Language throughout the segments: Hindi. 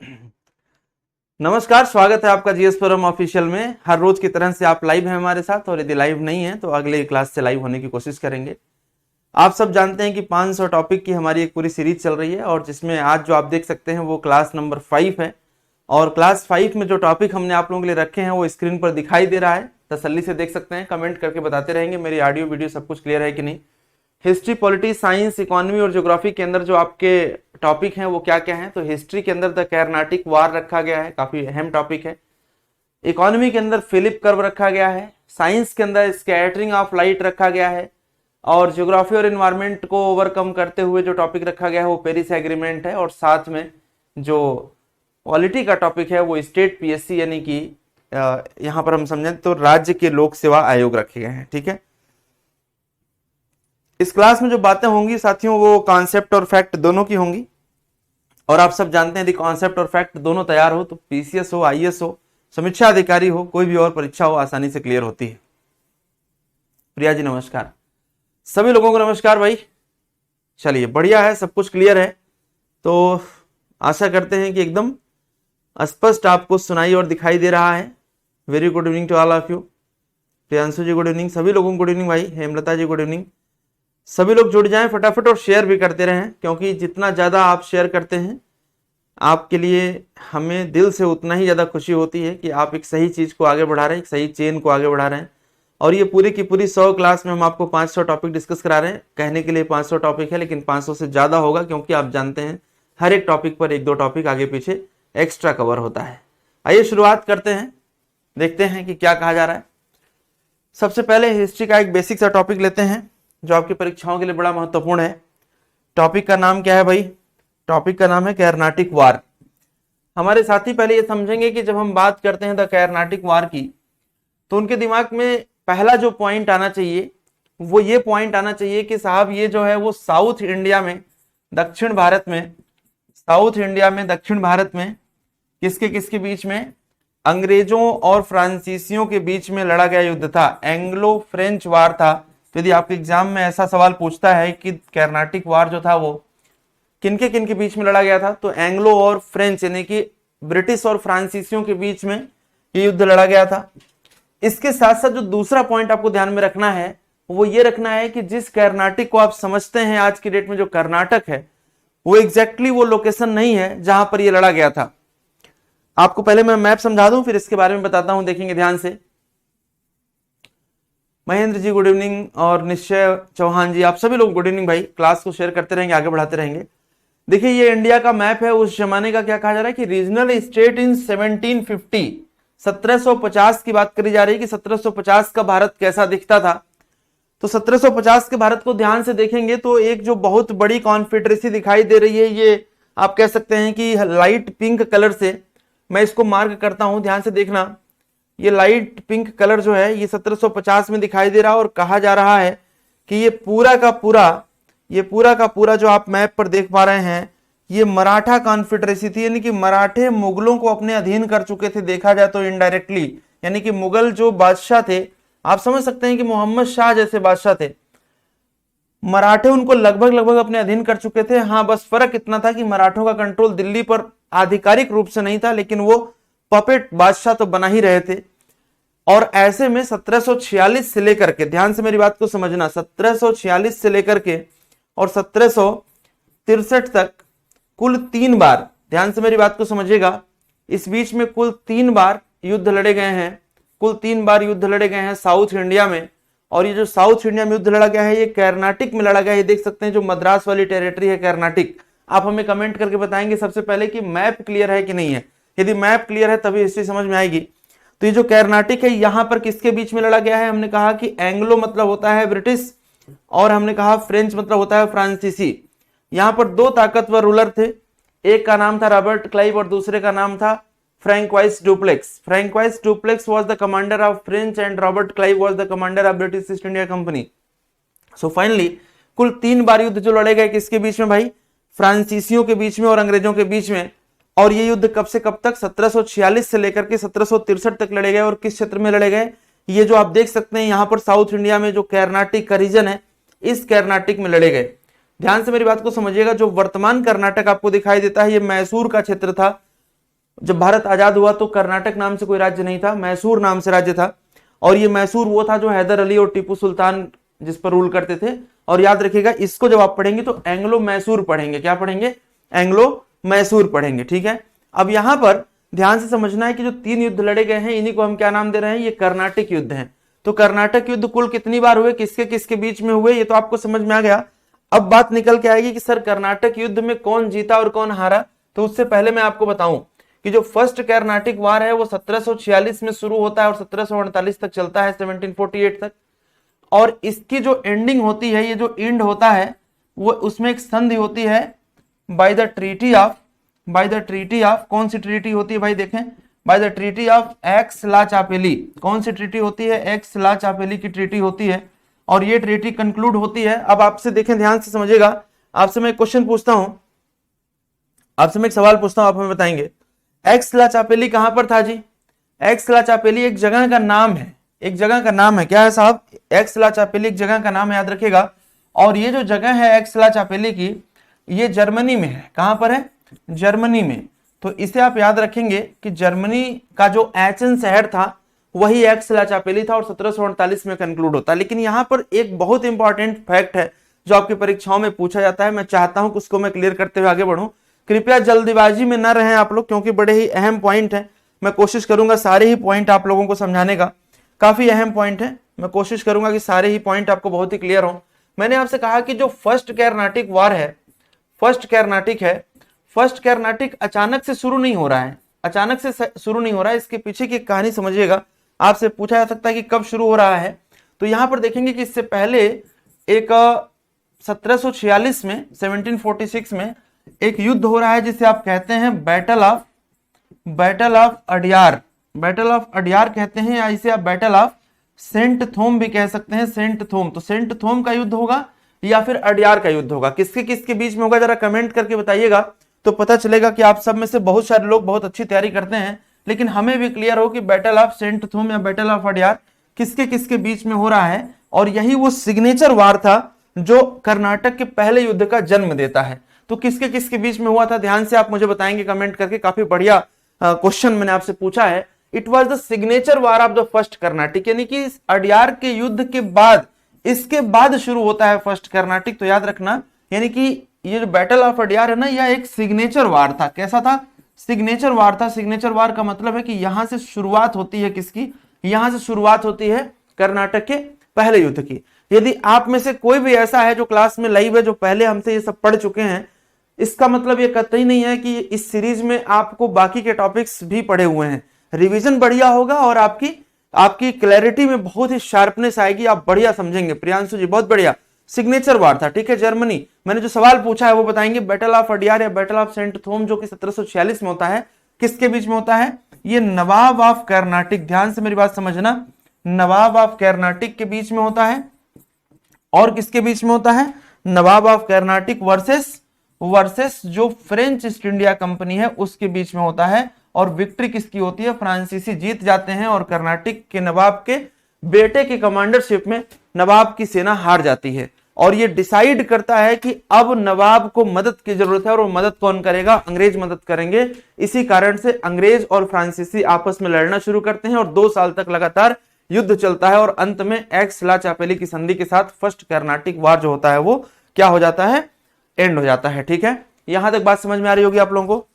नमस्कार, स्वागत है आपका जीएस फोरम ऑफिशियल में। हर रोज की तरह से आप लाइव हैं हमारे साथ, और यदि लाइव नहीं है तो अगले क्लास से लाइव होने की कोशिश करेंगे। आप सब जानते हैं कि 500 टॉपिक की हमारी एक पूरी सीरीज चल रही है, और जिसमें आज जो आप देख सकते हैं वो क्लास नंबर 5 है। और क्लास 5 में जो टॉपिक हमने आप लोगों के लिए रखे हैं वो स्क्रीन पर दिखाई दे रहा है, तसल्ली से देख सकते हैं। कमेंट करके बताते रहेंगे मेरी ऑडियो वीडियो सब कुछ क्लियर है कि नहीं। हिस्ट्री, पॉलिटी, साइंस, इकोनॉमी और ज्योग्राफी के अंदर जो आपके टॉपिक हैं वो क्या क्या हैं, तो हिस्ट्री के अंदर द कर्नाटिक वार रखा गया है, काफी अहम टॉपिक है। इकोनॉमी के अंदर फिलिप कर्व रखा गया है। साइंस के अंदर स्कैटरिंग ऑफ लाइट रखा गया है। और ज्योग्राफी और एनवायरनमेंट को ओवरकम करते हुए जो टॉपिक रखा गया है वो पेरिस एग्रीमेंट है। और साथ में जो पॉलिटी का टॉपिक है वो स्टेट पीएससी, यानी कि यहाँ पर हम समझें तो राज्य के लोक सेवा आयोग रखे गए हैं। ठीक है, इस क्लास में जो बातें होंगी साथियों वो कॉन्सेप्ट और फैक्ट दोनों की होंगी। और आप सब जानते हैं यदि कॉन्सेप्ट और फैक्ट दोनों तैयार हो तो पीसीएस हो, आईएएस हो, समीक्षा अधिकारी हो, कोई भी और परीक्षा हो आसानी से क्लियर होती है। प्रिया जी नमस्कार, सभी लोगों को नमस्कार भाई। चलिए बढ़िया है, सब कुछ क्लियर है, तो आशा करते हैं कि एकदम स्पष्ट आपको सुनाई और दिखाई दे रहा है। Very good evening to all of you. Priyanshu ji good evening, सभी लोगों को गुड इवनिंग भाई। Hemlata ji good evening. सभी लोग जुड़ जाएं फटाफट और शेयर भी करते रहें, क्योंकि जितना ज़्यादा आप शेयर करते हैं आपके लिए हमें दिल से उतना ही ज़्यादा खुशी होती है कि आप एक सही चीज़ को आगे बढ़ा रहे हैं, एक सही चेन को आगे बढ़ा रहे हैं। और ये पूरी की पूरी 100 क्लास में हम आपको 500 टॉपिक डिस्कस करा रहे हैं। कहने के लिए 500 टॉपिक है, लेकिन 500 से ज़्यादा होगा, क्योंकि आप जानते हैं हर एक टॉपिक पर एक दो टॉपिक आगे पीछे एक्स्ट्रा कवर होता है। आइए शुरुआत करते हैं, देखते हैं कि क्या कहा जा रहा है। सबसे पहले हिस्ट्री का एक बेसिक सा टॉपिक लेते हैं जो आपकी परीक्षाओं के लिए बड़ा महत्वपूर्ण है। टॉपिक का नाम क्या है भाई? टॉपिक का नाम है कर्नाटिक वार। हमारे साथी पहले ये समझेंगे कि जब हम बात करते हैं द कर्नाटिक वार की, तो उनके दिमाग में पहला जो पॉइंट आना चाहिए वो ये पॉइंट आना चाहिए कि साहब ये जो है वो साउथ इंडिया में, दक्षिण भारत में, साउथ इंडिया में दक्षिण भारत में किसके किसके बीच में? अंग्रेजों और फ्रांसीसियों के बीच में लड़ा गया युद्ध था, एंग्लो फ्रेंच वार था। तो यदि आपके एग्जाम में ऐसा सवाल पूछता है कि कर्नाटिक वार जो था वो किनके बीच में लड़ा गया था, तो एंग्लो और फ्रेंच यानी कि ब्रिटिश और फ्रांसीसियों के बीच में ये युद्ध लड़ा गया था। इसके साथ साथ जो दूसरा पॉइंट आपको ध्यान में रखना है वो ये रखना है कि जिस कर्नाटिक को आप समझते हैं आज की डेट में जो कर्नाटक है, वो एग्जैक्टली वो लोकेशन नहीं है जहां पर ये लड़ा गया था। आपको पहले मैं मैप समझा दूं, फिर इसके बारे में बताता हूं, देखेंगे ध्यान से। महेंद्र जी गुड इवनिंग, और निश्चय चौहान जी, आप सभी लोग गुड इवनिंग भाई। क्लास को शेयर करते रहेंगे, आगे बढ़ाते रहेंगे। देखिए ये इंडिया का मैप है। उस जमाने का क्या कहा जा रहा है कि रीजनल स्टेट इन 1750, 1750 की बात करी जा रही है कि 1750 का भारत कैसा दिखता था। तो 1750 के भारत को ध्यान से देखेंगे तो एक जो बहुत बड़ी कॉन्फेडरेसी दिखाई दे रही है, ये आप कह सकते हैं कि लाइट पिंक कलर से मैं इसको मार्क करता हूं, ध्यान से देखना। ये लाइट पिंक कलर जो है ये 1750 में दिखाई दे रहा है, और कहा जा रहा है कि ये पूरा का पूरा जो आप मैप पर देख पा रहे हैं ये मराठा कॉन्फेडरेसी थी, यानी कि मराठे मुगलों को अपने अधीन कर चुके थे, देखा जाए तो इनडायरेक्टली। यानी कि मुगल जो बादशाह थे, आप समझ सकते हैं कि मोहम्मद शाह जैसे बादशाह थे, मराठे उनको लगभग अपने अधीन कर चुके थे। हाँ, बस फर्क इतना था कि मराठों का कंट्रोल दिल्ली पर आधिकारिक रूप से नहीं था, लेकिन वो पपेट बादशाह तो बना ही रहे थे। और ऐसे में 1746 से लेकर के, ध्यान से मेरी बात को समझना, 1746 से लेकर के और 1763 तक कुल 3 बार, ध्यान से मेरी बात को समझिएगा, इस बीच में कुल 3 बार युद्ध लड़े गए हैं। कुल 3 बार युद्ध लड़े गए हैं साउथ इंडिया में। और ये जो साउथ इंडिया में युद्ध लड़ा गया है ये कर्नाटिक में लड़ा गया है। ये देख सकते हैं जो मद्रास वाली टेरिटरी है कर्नाटिक। आप हमें कमेंट करके बताएंगे सबसे पहले कि मैप क्लियर है कि नहीं है। यदि मैप क्लियर है तभी हिस्ट्री समझ में आएगी। तो ये जो कर्नाटिक है यहां पर किसके बीच में लड़ा गया है? हमने कहा कि एंग्लो मतलब होता है ब्रिटिश, और हमने कहा फ्रेंच मतलब होता है फ्रांसीसी। यहां पर 2 ताकतवर रूलर थे, एक का नाम था रॉबर्ट क्लाइव और दूसरे का नाम था Francois Dupleix. Francois Dupleix was the commander of French and Robert Clive was the commander of British East India Company. So finally कुल 3 बार युद्ध जो लड़े गए किसके बीच में भाई? फ्रांसीसियों के बीच में और अंग्रेजों के बीच में। और ये युद्ध कब से कब तक? 1746 से लेकर के 1763 तक लड़े गए। और किस क्षेत्र में लड़े गए? ये जो आप देख सकते हैं यहां पर साउथ इंडिया में जो कर्नाटिक का रीजन है, इस कर्नाटिक में लड़े गए। ध्यान से मेरी बात को समझिएगा, जो वर्तमान कर्नाटक आपको दिखाई देता है ये मैसूर का क्षेत्र था, जब भारत आजाद हुआ तो कर्नाटक नाम से कोई राज्य नहीं था, मैसूर नाम से राज्य था। और ये मैसूर वो था जो हैदर अली और टीपू सुल्तान जिस पर रूल करते थे। और याद रखिएगा इसको जब आप पढ़ेंगे तो एंग्लो मैसूर पढ़ेंगे। क्या पढ़ेंगे? एंग्लो मैसूर पढ़ेंगे। ठीक है, अब यहां पर ध्यान से समझना है कि जो 3 युद्ध लड़े गए हैं इन्हीं को हम क्या नाम दे रहे हैं? ये कर्नाटक युद्ध हैं। तो कर्नाटक युद्ध कुल कितनी बार हुए, किसके किसके बीच में हुए, ये तो आपको समझ में आ गया। अब बात निकल के आएगी कि सर कर्नाटक युद्ध में कौन जीता और कौन हारा। तो उससे पहले मैं आपको बताऊं कि जो फर्स्ट कर्नाटिक वार है वो 1746 में शुरू होता है और 1748 तक चलता है, 1748 तक। और इसकी जो एंडिंग होती है, ये जो एंड होता है वो उसमें एक संधि होती है बाय द ट्रीटी ऑफ कौन सी ट्रीटी होती है भाई? देखें, by the treaty of Aix la Chapelle. कौन सी ट्रीटी होती है? एक्स ला चापेली की ट्रीटी होती है और ये ट्रीटी कंक्लूड होती है। अब आपसे देखें, ध्यान से समझिएगा, आपसे मैं एक क्वेश्चन पूछता हूं, आपसे मैं एक सवाल पूछता हूं, आप हमें बताएंगे एक्स ला चापेली कहां पर था जी? एक्स ला चापेली एक जगह का नाम है, एक जगह का नाम है। क्या है साहब? एक्स ला चापेली एक जगह का नाम है, याद रखिएगा। और ये जो जगह है एक्स ला चापेली की, ये जर्मनी में है। कहां पर है? जर्मनी में। तो इसे आप याद रखेंगे कि जर्मनी का जो एचेन शहर था वही एक्स ला चापेली था और 1748 में कंक्लूड होता है। लेकिन यहां पर एक बहुत इंपॉर्टेंट फैक्ट है जो आपकी परीक्षाओं में पूछा जाता है, मैं चाहता हूं कि उसको मैं क्लियर करते हुए आगे बढ़ूं। कृपया जल्दीबाजी में न रहें आप लोग, क्योंकि बड़े ही अहम पॉइंट है। मैं कोशिश करूंगा सारे ही पॉइंट आप लोगों को समझाने का, काफी अहम पॉइंट है। मैं कोशिश करूंगा कि सारे ही पॉइंट आपको बहुत ही क्लियर हो। मैंने आपसे कहा कि जो फर्स्ट कर्नाटिक वार है, फर्स्ट कर्नाटिक है, फर्स्ट कर्नाटिक अचानक से शुरू नहीं हो रहा है, अचानक से शुरू नहीं हो रहा है। इसके पीछे की कहानी समझिएगा। आपसे पूछा जा सकता है कि कब शुरू हो रहा है, तो यहां पर देखेंगे कि इससे पहले एक 1746 में, 1746 में एक युद्ध हो रहा है जिसे आप कहते हैं battle of Adyar. Battle of Adyar कहते हैं, या इसे आप बैटल ऑफ सेंट थोम भी कह सकते हैं, सेंट थोम। तो सेंट थोम का युद्ध होगा या फिर अडियार का युद्ध होगा, किसके किसके बीच में होगा जरा कमेंट करके बताइएगा, तो पता चलेगा कि आप सब में से बहुत सारे लोग बहुत अच्छी तैयारी करते हैं। लेकिन हमें भी क्लियर हो कि बैटल ऑफ सेंट थोम या बैटल ऑफ अडियार किसके किसके बीच में हो रहा है। और यही वो सिग्नेचर वार था जो कर्नाटक के पहले युद्ध का जन्म देता है। तो किसके किसके बीच में हुआ था, ध्यान से आप मुझे बताएंगे कमेंट करके। काफी बढ़िया क्वेश्चन मैंने आपसे पूछा है। It was the signature war of the first Carnatic, यानी कि अडियार के युद्ध के बाद, इसके बाद शुरू होता है फर्स्ट कर्नाटिक। तो याद रखना, यानी कि ये जो बैटल ऑफ अडियार है ना, यह एक सिग्नेचर वार था। कैसा था? सिग्नेचर वार था। सिग्नेचर वार का मतलब है कि यहां से शुरुआत होती है किसकी? यहां से शुरुआत होती है कर्नाटक के पहले युद्ध की। यदि आप में से कोई भी ऐसा है जो क्लास में लाइव है, जो पहले हमसे ये सब पढ़ चुके हैं, इसका मतलब ये कतई नहीं है कि इस सीरीज में आपको बाकी के टॉपिक्स भी पढ़े हुए हैं। रिवीजन बढ़िया होगा और आपकी क्लैरिटी में बहुत ही शार्पनेस आएगी, आप बढ़िया समझेंगे। प्रियांशु जी बहुत बढ़िया। सिग्नेचर वार था, ठीक है, जर्मनी। मैंने जो सवाल पूछा है वो बताएंगे। बैटल ऑफ अडियार या बैटल ऑफ सेंट थोम जो कि 1746 में होता है, किसके बीच में होता है? ये नवाब ऑफ कर्नाटिक, ध्यान से मेरी बात समझना, नवाब ऑफ कर्नाटिक के बीच में होता है। और किसके बीच में होता है? नवाब ऑफ कर्नाटिक वर्सेस जो फ्रेंच ईस्ट इंडिया कंपनी है उसके बीच में होता है। और विक्ट्री किसकी होती है? फ्रांसीसी जीत जाते हैं और कर्नाटक के नवाब के बेटे के कमांडरशिप में नवाब की सेना हार जाती है। और ये डिसाइड करता है कि अब नवाब को मदद की जरूरत है, और वो मदद कौन करेगा? अंग्रेज मदद करेंगे। इसी कारण से अंग्रेज और फ्रांसीसी आपस में लड़ना शुरू करते हैं और 2 साल तक लगातार युद्ध चलता है। और अंत में एक्स ला चापेली की संधि के साथ फर्स्ट कर्नाटिक वार जो होता है वो क्या हो जाता है? एंड हो जाता है। ठीक है, यहां तक बात समझ में आ रही होगी आप लोगों को?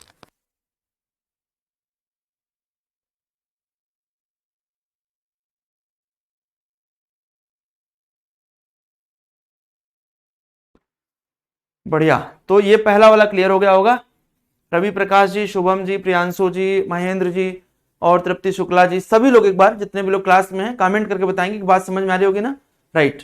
बढ़िया। तो ये पहला वाला क्लियर हो गया होगा। रवि प्रकाश जी, शुभम जी, प्रियांशु जी, महेंद्र जी और तृप्ति शुक्ला जी, सभी लोग एक बार, जितने भी लोग क्लास में हैं, कमेंट करके बताएंगे कि बात समझ में आ रही होगी ना? राइट।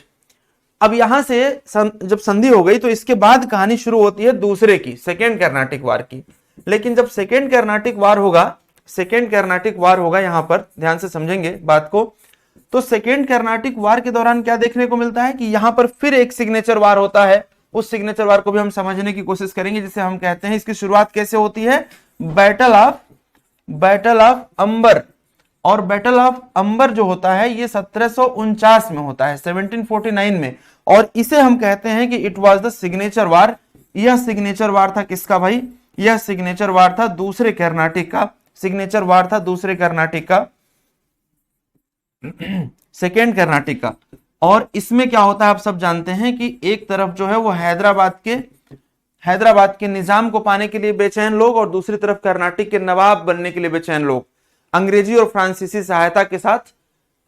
अब यहां से जब संधि हो गई तो इसके बाद कहानी शुरू होती है दूसरे की, सेकेंड कर्नाटिक वार की। लेकिन जब सेकेंड कर्नाटिक वार होगा, यहां पर ध्यान से समझेंगे बात को, तो सेकेंड कर्नाटिक वार के दौरान क्या देखने को मिलता है कि यहां पर फिर एक सिग्नेचर वार होता है। उस सिग्नेचर वार को भी हम समझने की कोशिश करेंगे, जिसे हम कहते हैं, इसकी शुरुआत कैसे होती है? बैटल ऑफ अंबर। और बैटल ऑफ अंबर जो होता है ये 1749 में होता है, 1749 में। और इसे हम कहते हैं कि इट वाज द सिग्नेचर वार। यह सिग्नेचर वार था किसका भाई? यह सिग्नेचर वार था दूसरे कर्नाटिक का, सिग्नेचर वार था दूसरे कर्नाटिक का, सेकेंड कर्नाटिक का। और इसमें क्या होता है आप सब जानते हैं कि एक तरफ जो है वो हैदराबाद के निजाम को पाने के लिए बेचैन लोग और दूसरी तरफ कर्नाटक के नवाब बनने के लिए बेचैन लोग अंग्रेजी और फ्रांसीसी सहायता के साथ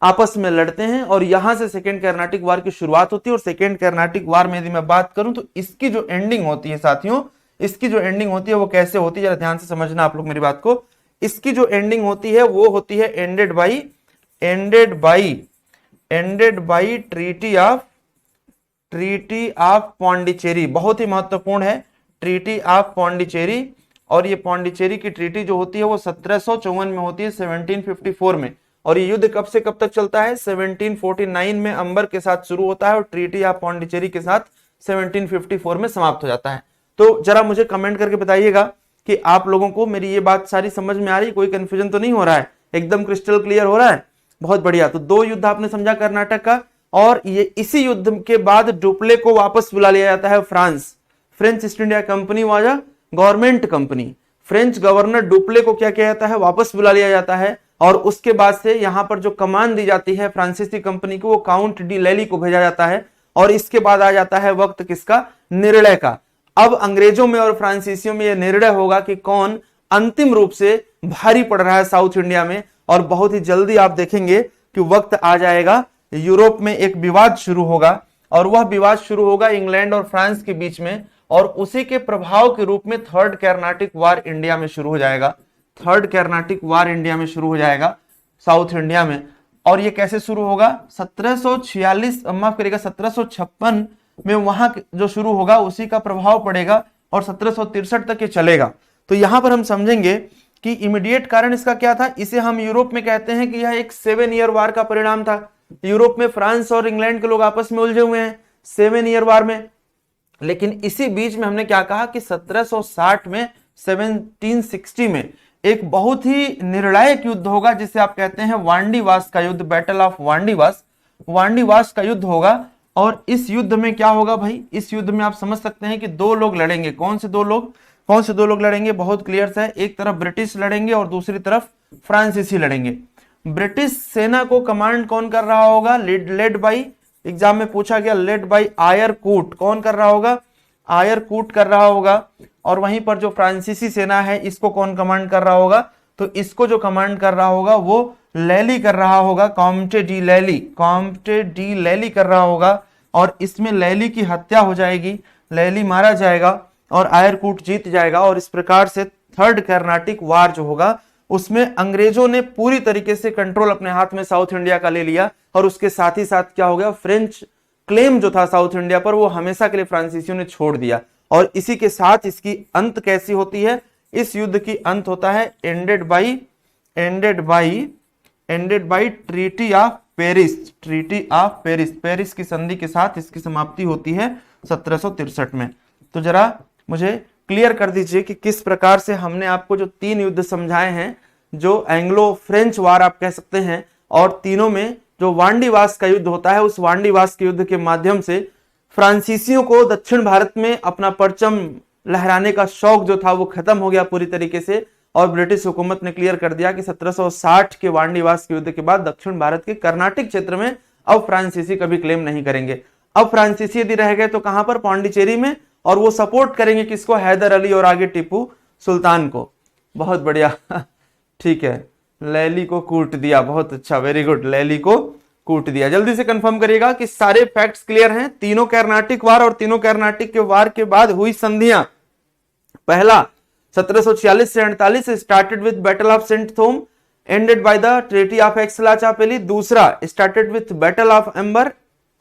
आपस में लड़ते हैं। और यहां से सेकेंड कर्नाटिक वार की शुरुआत होती है। और सेकेंड कर्नाटिक वार में यदि मैं बात करूं तो इसकी जो एंडिंग होती है साथियों, इसकी जो एंडिंग होती है वो कैसे होती है, जरा ध्यान से समझना आप लोग मेरी बात को। इसकी जो एंडिंग होती है वो होती है ended by treaty of Pondicherry. बहुत ही महत्वपूर्ण है ट्रीटी ऑफ पौंडीचेरी। और ये पौंडीचेरी की ट्रीटी जो होती है वो 1754 में होती है, 1754 में। और ये युद्ध कब से कब तक चलता है, 1749 में अंबर के साथ शुरू होता है और ट्रीटी ऑफ पौंडीचेरी के साथ 1754 में समाप्त हो जाता है। तो जरा मुझे कमेंट करके बताइएगा कि आप लोगों को मेरी ये बात सारी समझ में आ रही, कोई कंफ्यूजन तो नहीं हो रहा है, एकदम क्रिस्टल क्लियर हो रहा है। बहुत बढ़िया। तो दो युद्ध आपने समझा कर्नाटक का। और ये इसी युद्ध के बाद डुप्ले को वापस बुला लिया जाता है French East India Company was a government company. French governor Dupleix को क्या किया जाता है, वापस बुला लिया जाता है। और उसके बाद से यहां पर जो कमान दी जाती है फ्रांसीसी कंपनी को, वो काउंट डी लैली को भेजा जाता है। और इसके बाद आ जाता है वक्त किसका, निर्णय का। अब अंग्रेजों में और फ्रांसीसियों में यह निर्णय होगा कि कौन अंतिम रूप से भारी पड़ रहा है साउथ इंडिया में। और बहुत ही जल्दी आप देखेंगे कि वक्त आ जाएगा, यूरोप में एक विवाद शुरू होगा। और वह विवाद शुरू होगा इंग्लैंड और फ्रांस के बीच में। और उसी के प्रभाव के रूप में थर्ड कर्नाटिक वार इंडिया में शुरू हो जाएगा। थर्ड कर्नाटिक वार इंडिया में शुरू हो जाएगा साउथ इंडिया में। और ये कैसे शुरू होगा, 1746 माफ करिएगा 1756 में वहां जो शुरू होगा उसी का प्रभाव पड़ेगा और 1763 तक ये चलेगा। तो यहां पर हम समझेंगे कि इमीडिएट कारण इसका क्या था। इसे हम यूरोप में कहते हैं कि यह एक 7 ईयर वार का परिणाम था। यूरोप में फ्रांस और इंग्लैंड के लोग आपस में उलझे हुए हैं 7 ईयर वार में। लेकिन इसी बीच में हमने क्या कहा कि 1760 में 1760 में एक बहुत ही निर्णायक युद्ध होगा जिसे आप कहते हैं वांडीवास का युद्ध, बैटल ऑफ वांडीवास का युद्ध होगा। और इस युद्ध में क्या होगा भाई, इस युद्ध में आप समझ सकते हैं कि दो लोग लड़ेंगे। कौन से दो लोग लड़ेंगे, बहुत क्लियर सा है। एक तरफ ब्रिटिश लड़ेंगे और दूसरी तरफ फ्रांसीसी लड़ेंगे। ब्रिटिश सेना को कमांड कौन कर रहा होगा, लेड बाई, एग्जाम में पूछा गया, लेड बाई आयर कूट। कौन कर रहा होगा, आयर कूट कर रहा होगा। और वहीं पर जो फ्रांसीसी सेना है इसको कौन कमांड कर रहा होगा, तो इसको जो कमांड कर रहा होगा वो लैली कर रहा होगा, कॉम्टे डी लैली कर रहा होगा। और इसमें लैली की हत्या हो जाएगी, लैली मारा जाएगा और आयरकूट जीत जाएगा। और इस प्रकार से थर्ड कर्नाटिक वार जो होगा उसमें अंग्रेजों ने पूरी तरीके से कंट्रोल अपने हाथ में साउथ इंडिया का ले लिया। और उसके साथ ही साथ क्या हो गया, फ्रेंच क्लेम जो था साउथ इंडिया पर वो हमेशा के लिए फ्रांसीसियों ने छोड़ दिया। और इसी के साथ इसकी अंत कैसी होती है, इस युद्ध की अंत होता है ended by treaty of Paris. Paris की संधि के साथ इसकी समाप्ति होती है 1763 में। तो जरा मुझे क्लियर कर दीजिए कि किस प्रकार से हमने आपको जो 3 युद्ध समझाए हैं, जो एंग्लो फ्रेंच वार आप कह सकते हैं, और तीनों में जो वांडीवास का युद्ध होता है, उस वांडीवास के युद्ध के माध्यम से फ्रांसीसियों को दक्षिण भारत में अपना परचम लहराने का शौक जो था वो खत्म हो गया पूरी तरीके से। और ब्रिटिश हुकूमत ने क्लियर कर दिया कि 1760 के वांडीवास के युद्ध के बाद दक्षिण भारत के कर्नाटक क्षेत्र में अब फ्रांसीसी कभी क्लेम नहीं करेंगे। अब फ्रांसीसी यदि रह गए तो कहां पर, पौंडीचेरी में। और वो सपोर्ट करेंगे किसको, हैदर अली और आगे टीपू सुल्तान को। बहुत बढ़िया ठीक है, लैली को कूट दिया, बहुत अच्छा, वेरी गुड, लैली को कूट दिया। जल्दी से कंफर्म करिएगा कि सारे फैक्ट्स क्लियर हैं। तीनों कर्नाटिक वार और तीनों कर्नाटिक के वार के बाद हुई संधियां, पहला 1746 से 48 started with battle of Saint Thome, ended by the treaty of Aix la Chapelle. दूसरा started with battle of Ambur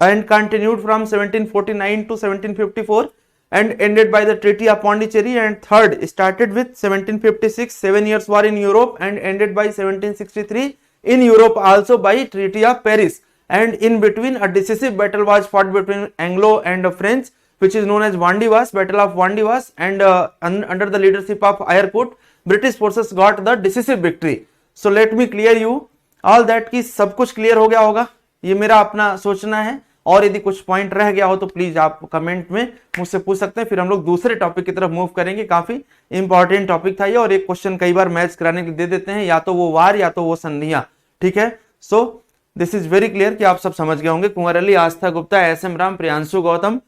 and continued from 1749 to 1754 and ended by the Treaty of Pondicherry. And third started with 1756 7 years war in Europe and ended by 1763 in Europe also by Treaty of Paris. And in between a decisive battle was fought between Anglo and French, which is known as Wandiwas, Battle of Wandiwas. And under the leadership of Ayrcourt, British forces got the decisive victory. So let me clear you all that कि सब कुछ क्लियर हो गया होगा, ये मेरा अपना सोचना है। और यदि कुछ पॉइंट रह गया हो तो प्लीज आप कमेंट में मुझसे पूछ सकते हैं, फिर हम लोग दूसरे टॉपिक की तरफ मूव करेंगे। काफी इंपॉर्टेंट टॉपिक था ये, और एक क्वेश्चन कई बार मैच कराने के लिए दे देते हैं, या तो वो वार या तो वो संधियां। ठीक है, so this is very clear कि आप सब समझ गए होंगे। कुंवर अली, आस्था गुप्ता, एस एम राम, प्रियांशु गौतम,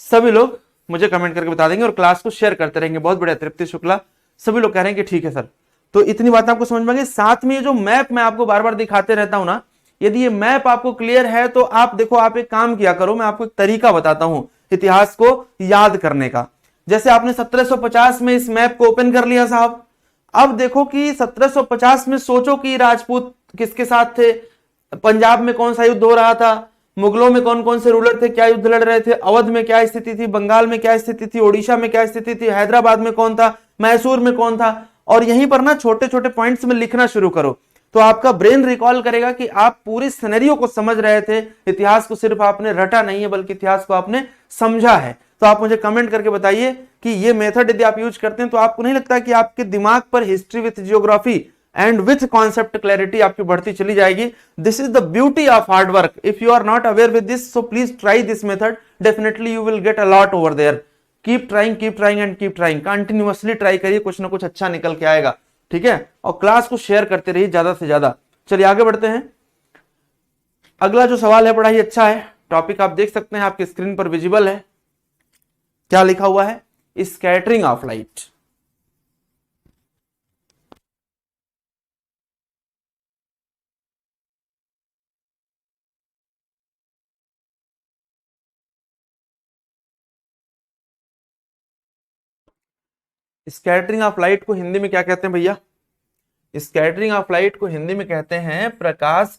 सभी लोग मुझे कमेंट करके बता देंगे और क्लास को शेयर करते रहेंगे। बहुत बढ़िया, तृप्ति शुक्ला, सभी लोग कह रहे हैं कि ठीक है सर। तो इतनी बात आपको समझ में आ गई। साथ में ये जो मैप मैं आपको बार बार दिखाते रहता हूं ना, यदि ये मैप आपको क्लियर है तो आप देखो, आप एक काम किया करो, मैं आपको एक तरीका बताता हूं इतिहास को याद करने का। जैसे आपने 1750 में इस मैप को ओपन कर लिया साहब, अब देखो कि 1750 में सोचो कि राजपूत किसके साथ थे, पंजाब में कौन सा युद्ध हो रहा था, मुगलों में कौन कौन से रूलर थे, क्या युद्ध लड़ रहे थे, अवध में क्या स्थिति थी, बंगाल में क्या स्थिति थी, ओडिशा में क्या स्थिति थी, हैदराबाद में कौन था, मैसूर में कौन था। और यहीं पर ना छोटे छोटे पॉइंट्स में लिखना शुरू करो, तो आपका ब्रेन रिकॉल करेगा कि आप पूरी सिनेरियो को समझ रहे थे। इतिहास को सिर्फ आपने रटा नहीं है, बल्कि इतिहास को आपने समझा है। तो आप मुझे कमेंट करके बताइए कि ये मेथड यदि आप यूज करते हैं तो आपको नहीं लगता कि आपके दिमाग पर history with geography and with concept clarity आपकी बढ़ती चली जाएगी। This is the beauty of hard work. If you are not aware with this, so please try this method, definitely you will get a lot over there. Keep trying and keep trying, continuously try करिए, कुछ ना कुछ अच्छा निकल के आएगा। ठीक है, और क्लास को शेयर करते रहिए ज्यादा से ज्यादा। चलिए आगे बढ़ते हैं। अगला जो सवाल है बड़ा ही अच्छा है, टॉपिक आप देख सकते हैं, आपकी स्क्रीन पर विजिबल है। क्या लिखा हुआ है? Scattering of light. Scattering of light को हिंदी में क्या कहते हैं भैया? स्कैटरिंग ऑफ लाइट को हिंदी में कहते हैं प्रकाश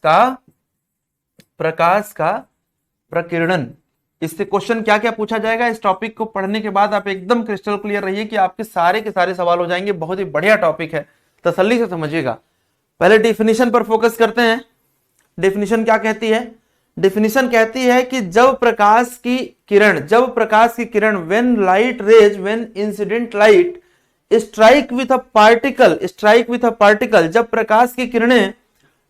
का प्रकीर्णन। इससे क्वेश्चन क्या क्या पूछा जाएगा, इस टॉपिक को पढ़ने के बाद आप एकदम क्रिस्टल क्लियर रहिए कि आपके सारे के सारे सवाल हो जाएंगे। बहुत ही बढ़िया टॉपिक है, तसल्ली से समझिएगा। पहले डेफिनेशन पर फोकस करते हैं। डेफिनेशन क्या कहती है? डेफिनेशन कहती है कि जब प्रकाश की किरण when incident light strike with a particle, जब प्रकाश की किरणें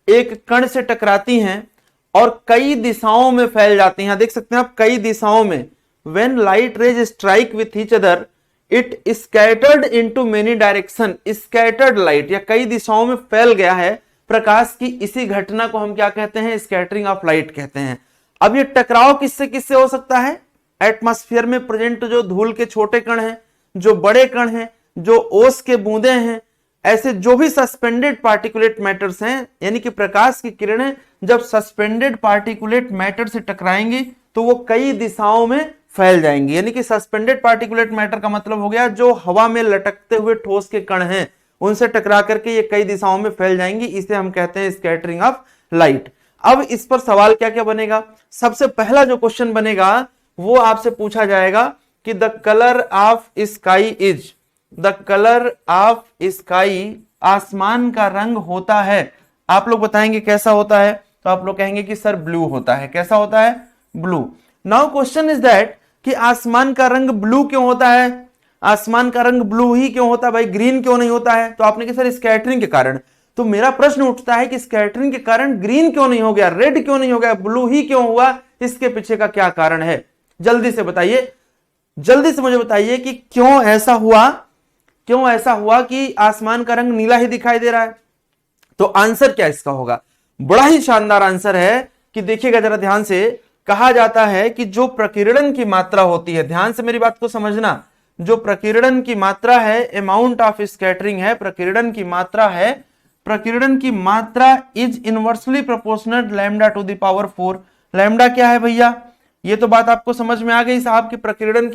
एक कण से टकराती हैं और कई दिशाओं में फैल जाती हैं, देख सकते हैं आप, कई दिशाओं में। When light rays strike with each other it scattered into many direction. Scattered light या कई दिशाओं में फैल गया है प्रकाश की, इसी घटना को हम क्या कहते हैं? स्कैटरिंग ऑफ लाइट कहते हैं। अब ये टकराव किससे किससे हो सकता है? एटमॉस्फेयर में प्रेजेंट जो धूल के छोटे कण हैं, जो बड़े कण हैं, जो ओस के बूंदे हैं, ऐसे जो भी सस्पेंडेड पार्टिकुलेट मैटर्स हैं, यानी कि प्रकाश की किरणें जब सस्पेंडेड पार्टिकुलेट मैटर से टकराएंगी तो वो कई दिशाओं में फैल जाएंगी। यानी कि सस्पेंडेड पार्टिकुलेट मैटर का मतलब हो गया जो हवा में लटकते हुए ठोस के कण हैं, उनसे टकरा करके ये कई दिशाओं में फैल जाएंगी। इसे हम कहते हैं स्कैटरिंग ऑफ लाइट। अब इस पर सवाल क्या क्या बनेगा? सबसे पहला जो क्वेश्चन बनेगा वो आपसे पूछा जाएगा कि द कलर ऑफ स्काई, आसमान का रंग होता है। आप लोग बताएंगे कैसा होता है, तो आप लोग कहेंगे कि सर ब्लू होता है। कैसा होता है? Blue. Now question is that कि आसमान का रंग ब्लू क्यों होता है? आसमान का रंग ब्लू ही क्यों होता है भाई, ग्रीन क्यों नहीं होता है? तो आपने कहा सर स्कैटरिंग के कारण। तो मेरा प्रश्न उठता है कि स्कैटरिंग के कारण ग्रीन क्यों नहीं हो गया, रेड क्यों नहीं हो गया, ब्लू ही क्यों हुआ? इसके पीछे का क्या कारण है? जल्दी से बताइए, जल्दी से मुझे बताइए कि क्यों ऐसा हुआ कि आसमान का रंग नीला ही दिखाई दे रहा है। तो आंसर क्या इसका होगा? बड़ा ही शानदार आंसर है कि देखिएगा जरा ध्यान से। कहा जाता है कि जो प्रकीर्णन की मात्रा होती है, ध्यान से मेरी बात को समझना, जो प्रकीर्णन की मात्रा है, अमाउंट ऑफ स्कैटरिंग है, प्रकीर्णन की मात्रा is inversely proportional lambda two the power 4। Lambda क्या है भैया? ये तो बात आपको समझ में आ गई साहब कि प्रकीर्णन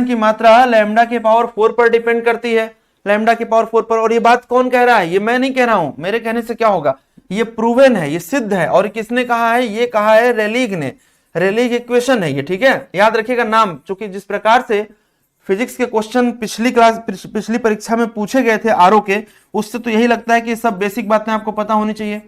की मात्रा लैम्डा के पावर 4 पर डिपेंड करती है, लैम्डा के पावर 4 पर। और ये बात कौन कह रहा है? ये मैं नहीं कह रहा हूं, मेरे कहने से क्या होगा, ये प्रूवन है, ये सिद्ध है। और किसने कहा है? ये कहा है रेलिग ने। रेलिग इक्वेशन है ये, ठीक है, याद रखिएगा नाम। चूंकि जिस प्रकार से फिजिक्स के क्वेश्चन पिछली परीक्षा में पूछे गए थे आरओ के, उससे तो यही लगता है कि सब बेसिक बातें आपको पता होनी चाहिए।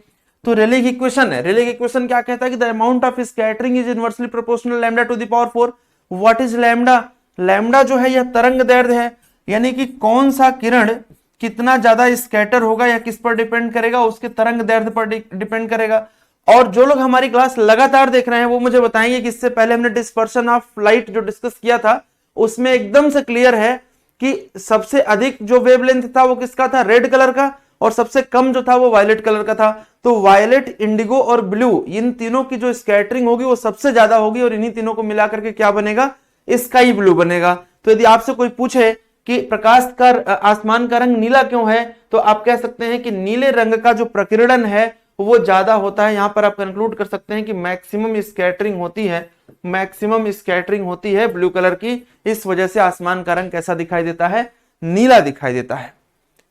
तो रेलिग इक्वेशन है। रेलिग इक्वेशन क्या कहता है कि the amount of scattering is inversely proportional lambda two the power 4। What is lambda? Lambda जो है यह तरंग दैर्ध्य है, यानी कि कौन सा किरण कितना ज्यादा स्कैटर होगा या किस पर डिपेंड करेगा? उसके तरंग दैर्ध्य पर डिपेंड करेगा। और जो लोग हमारी क्लास लगातार देख रहे हैं वो मुझे बताएंगे कि इससे पहले हमने डिस्पर्शन ऑफ लाइट जो डिस्कस किया था उसमें एकदम से क्लियर है कि सबसे अधिक जो वेवलेंथ था वो किसका था, रेड कलर का, और सबसे कम जो था वो वायलेट कलर का था। तो वायलेट, इंडिगो और ब्लू, इन तीनों की जो स्कैटरिंग होगी वो सबसे ज्यादा होगी, और इन्हीं तीनों को मिलाकर के क्या बनेगा, स्काई ब्लू बनेगा। तो यदि आपसे कोई पूछे कि प्रकाश का, आसमान का रंग नीला क्यों है, तो आप कह सकते हैं कि नीले रंग का जो प्रकीर्णन है वो ज्यादा होता है। यहां पर आप कंक्लूड कर सकते हैं कि मैक्सिमम स्कैटरिंग होती है, मैक्सिमम स्कैटरिंग होती है ब्लू कलर की, इस वजह से आसमान का रंग कैसा दिखाई देता है, नीला दिखाई देता है।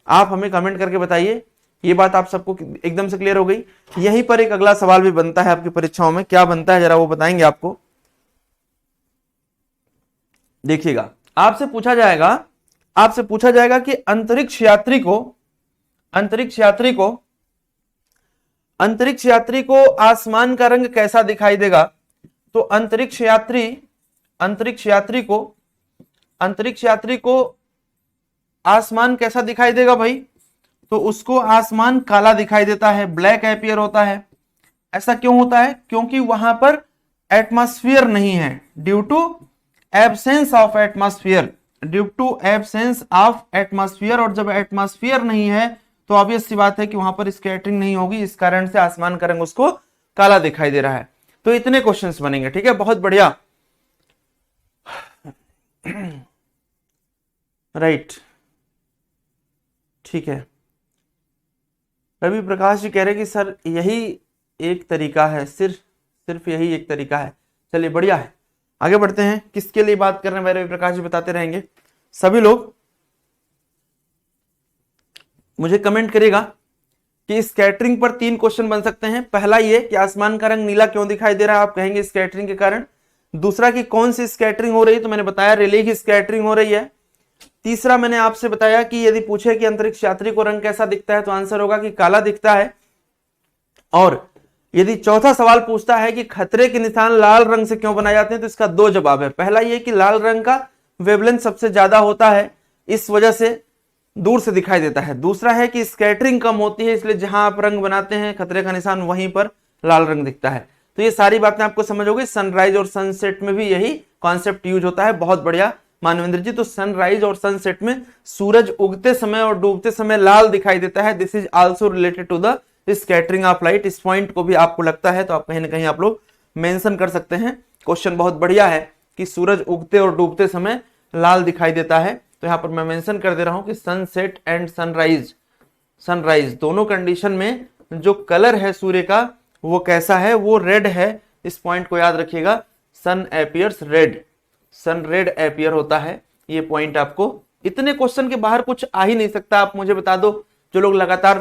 आप हमें कमेंट करके बताइए, ये बात आप सबको एकदम से क्लियर हो गई। यहीं पर एक अगला सवाल भी बनता है आपकी परीक्षाओं में, क्या बनता है जरा वो बताएंगे आपको। देखिएगा, आपसे पूछा जाएगा कि अंतरिक्ष यात्री को आसमान का रंग कैसा दिखाई देगा। तो अंतरिक्ष यात्री को आसमान कैसा दिखाई देगा भाई, तो उसको आसमान काला दिखाई देता है, ब्लैक एपियर होता है। ऐसा क्यों होता है, क्योंकि वहां पर एटमॉस्फेयर नहीं है, due to absence of atmosphere, और जब एटमॉस्फेयर नहीं है तो ऑब्वियस सी बात है कि वहां पर स्कैटरिंग नहीं होगी, इस कारण से आसमान का रंग उसको काला दिखाई दे रहा है। तो इतने क्वेश्चंस बनेंगे, ठीक है, बहुत बढ़िया, राइट, ठीक है। रवि प्रकाश जी कह रहे हैं कि सर यही एक तरीका है, सिर्फ यही एक तरीका है। चलिए बढ़िया है, आगे बढ़ते हैं। किसके लिए बात कर रहे हैं रवि प्रकाश जी बताते रहेंगे। सभी लोग मुझे कमेंट करेगा कि स्कैटरिंग पर 3 क्वेश्चन बन सकते हैं। पहला ये कि आसमान का रंग नीला क्यों दिखाई दे रहा है, आप कहेंगे स्कैटरिंग के कारण। दूसरा कि कौन सी स्कैटरिंग हो रही है, तो मैंने बताया रिले की स्कैटरिंग हो रही है। तीसरा मैंने आपसे बताया कि यदि पूछे कि अंतरिक्ष यात्री को रंग कैसा दिखता है, तो आंसर होगा कि काला दिखता है। और यदि चौथा सवाल पूछता है कि खतरे के निशान लाल रंग से क्यों बनाए जाते हैं, तो इसका 2 जवाब है। पहला यह कि लाल रंग का वेवलेंथ सबसे ज्यादा होता है, इस वजह से दूर से दिखाई देता है। दूसरा है कि स्कैटरिंग कम होती है, इसलिए जहां आप रंग बनाते हैं खतरे का निशान वहीं पर लाल रंग दिखता है। तो ये सारी बातें आपको समझ होगी। सनराइज और सनसेट में भी यही कॉन्सेप्ट यूज होता है। बहुत बढ़िया मानवेंद्र जी। तो सनराइज और सनसेट में सूरज उगते समय और डूबते समय लाल दिखाई देता है। This is also related to the scattering of light. इस पॉइंट को भी आपको लगता है तो आप कहीं ना कहीं आप लोग मेंशन कर सकते हैं। क्वेश्चन बहुत बढ़िया है कि सूरज उगते और डूबते समय लाल दिखाई देता है, तो यहां पर मैं मेंशन कर दे रहा हूं कि सनसेट एंड सनराइज दोनों कंडीशन में जो कलर है सूर्य का वो कैसा है, वो रेड है। इस पॉइंट को याद रखिएगा, सन एपियर्स रेड, सन रेड एपियर होता है। ये पॉइंट आपको, इतने क्वेश्चन के बाहर कुछ आ ही नहीं सकता। आप मुझे बता दो, जो लोग लगातार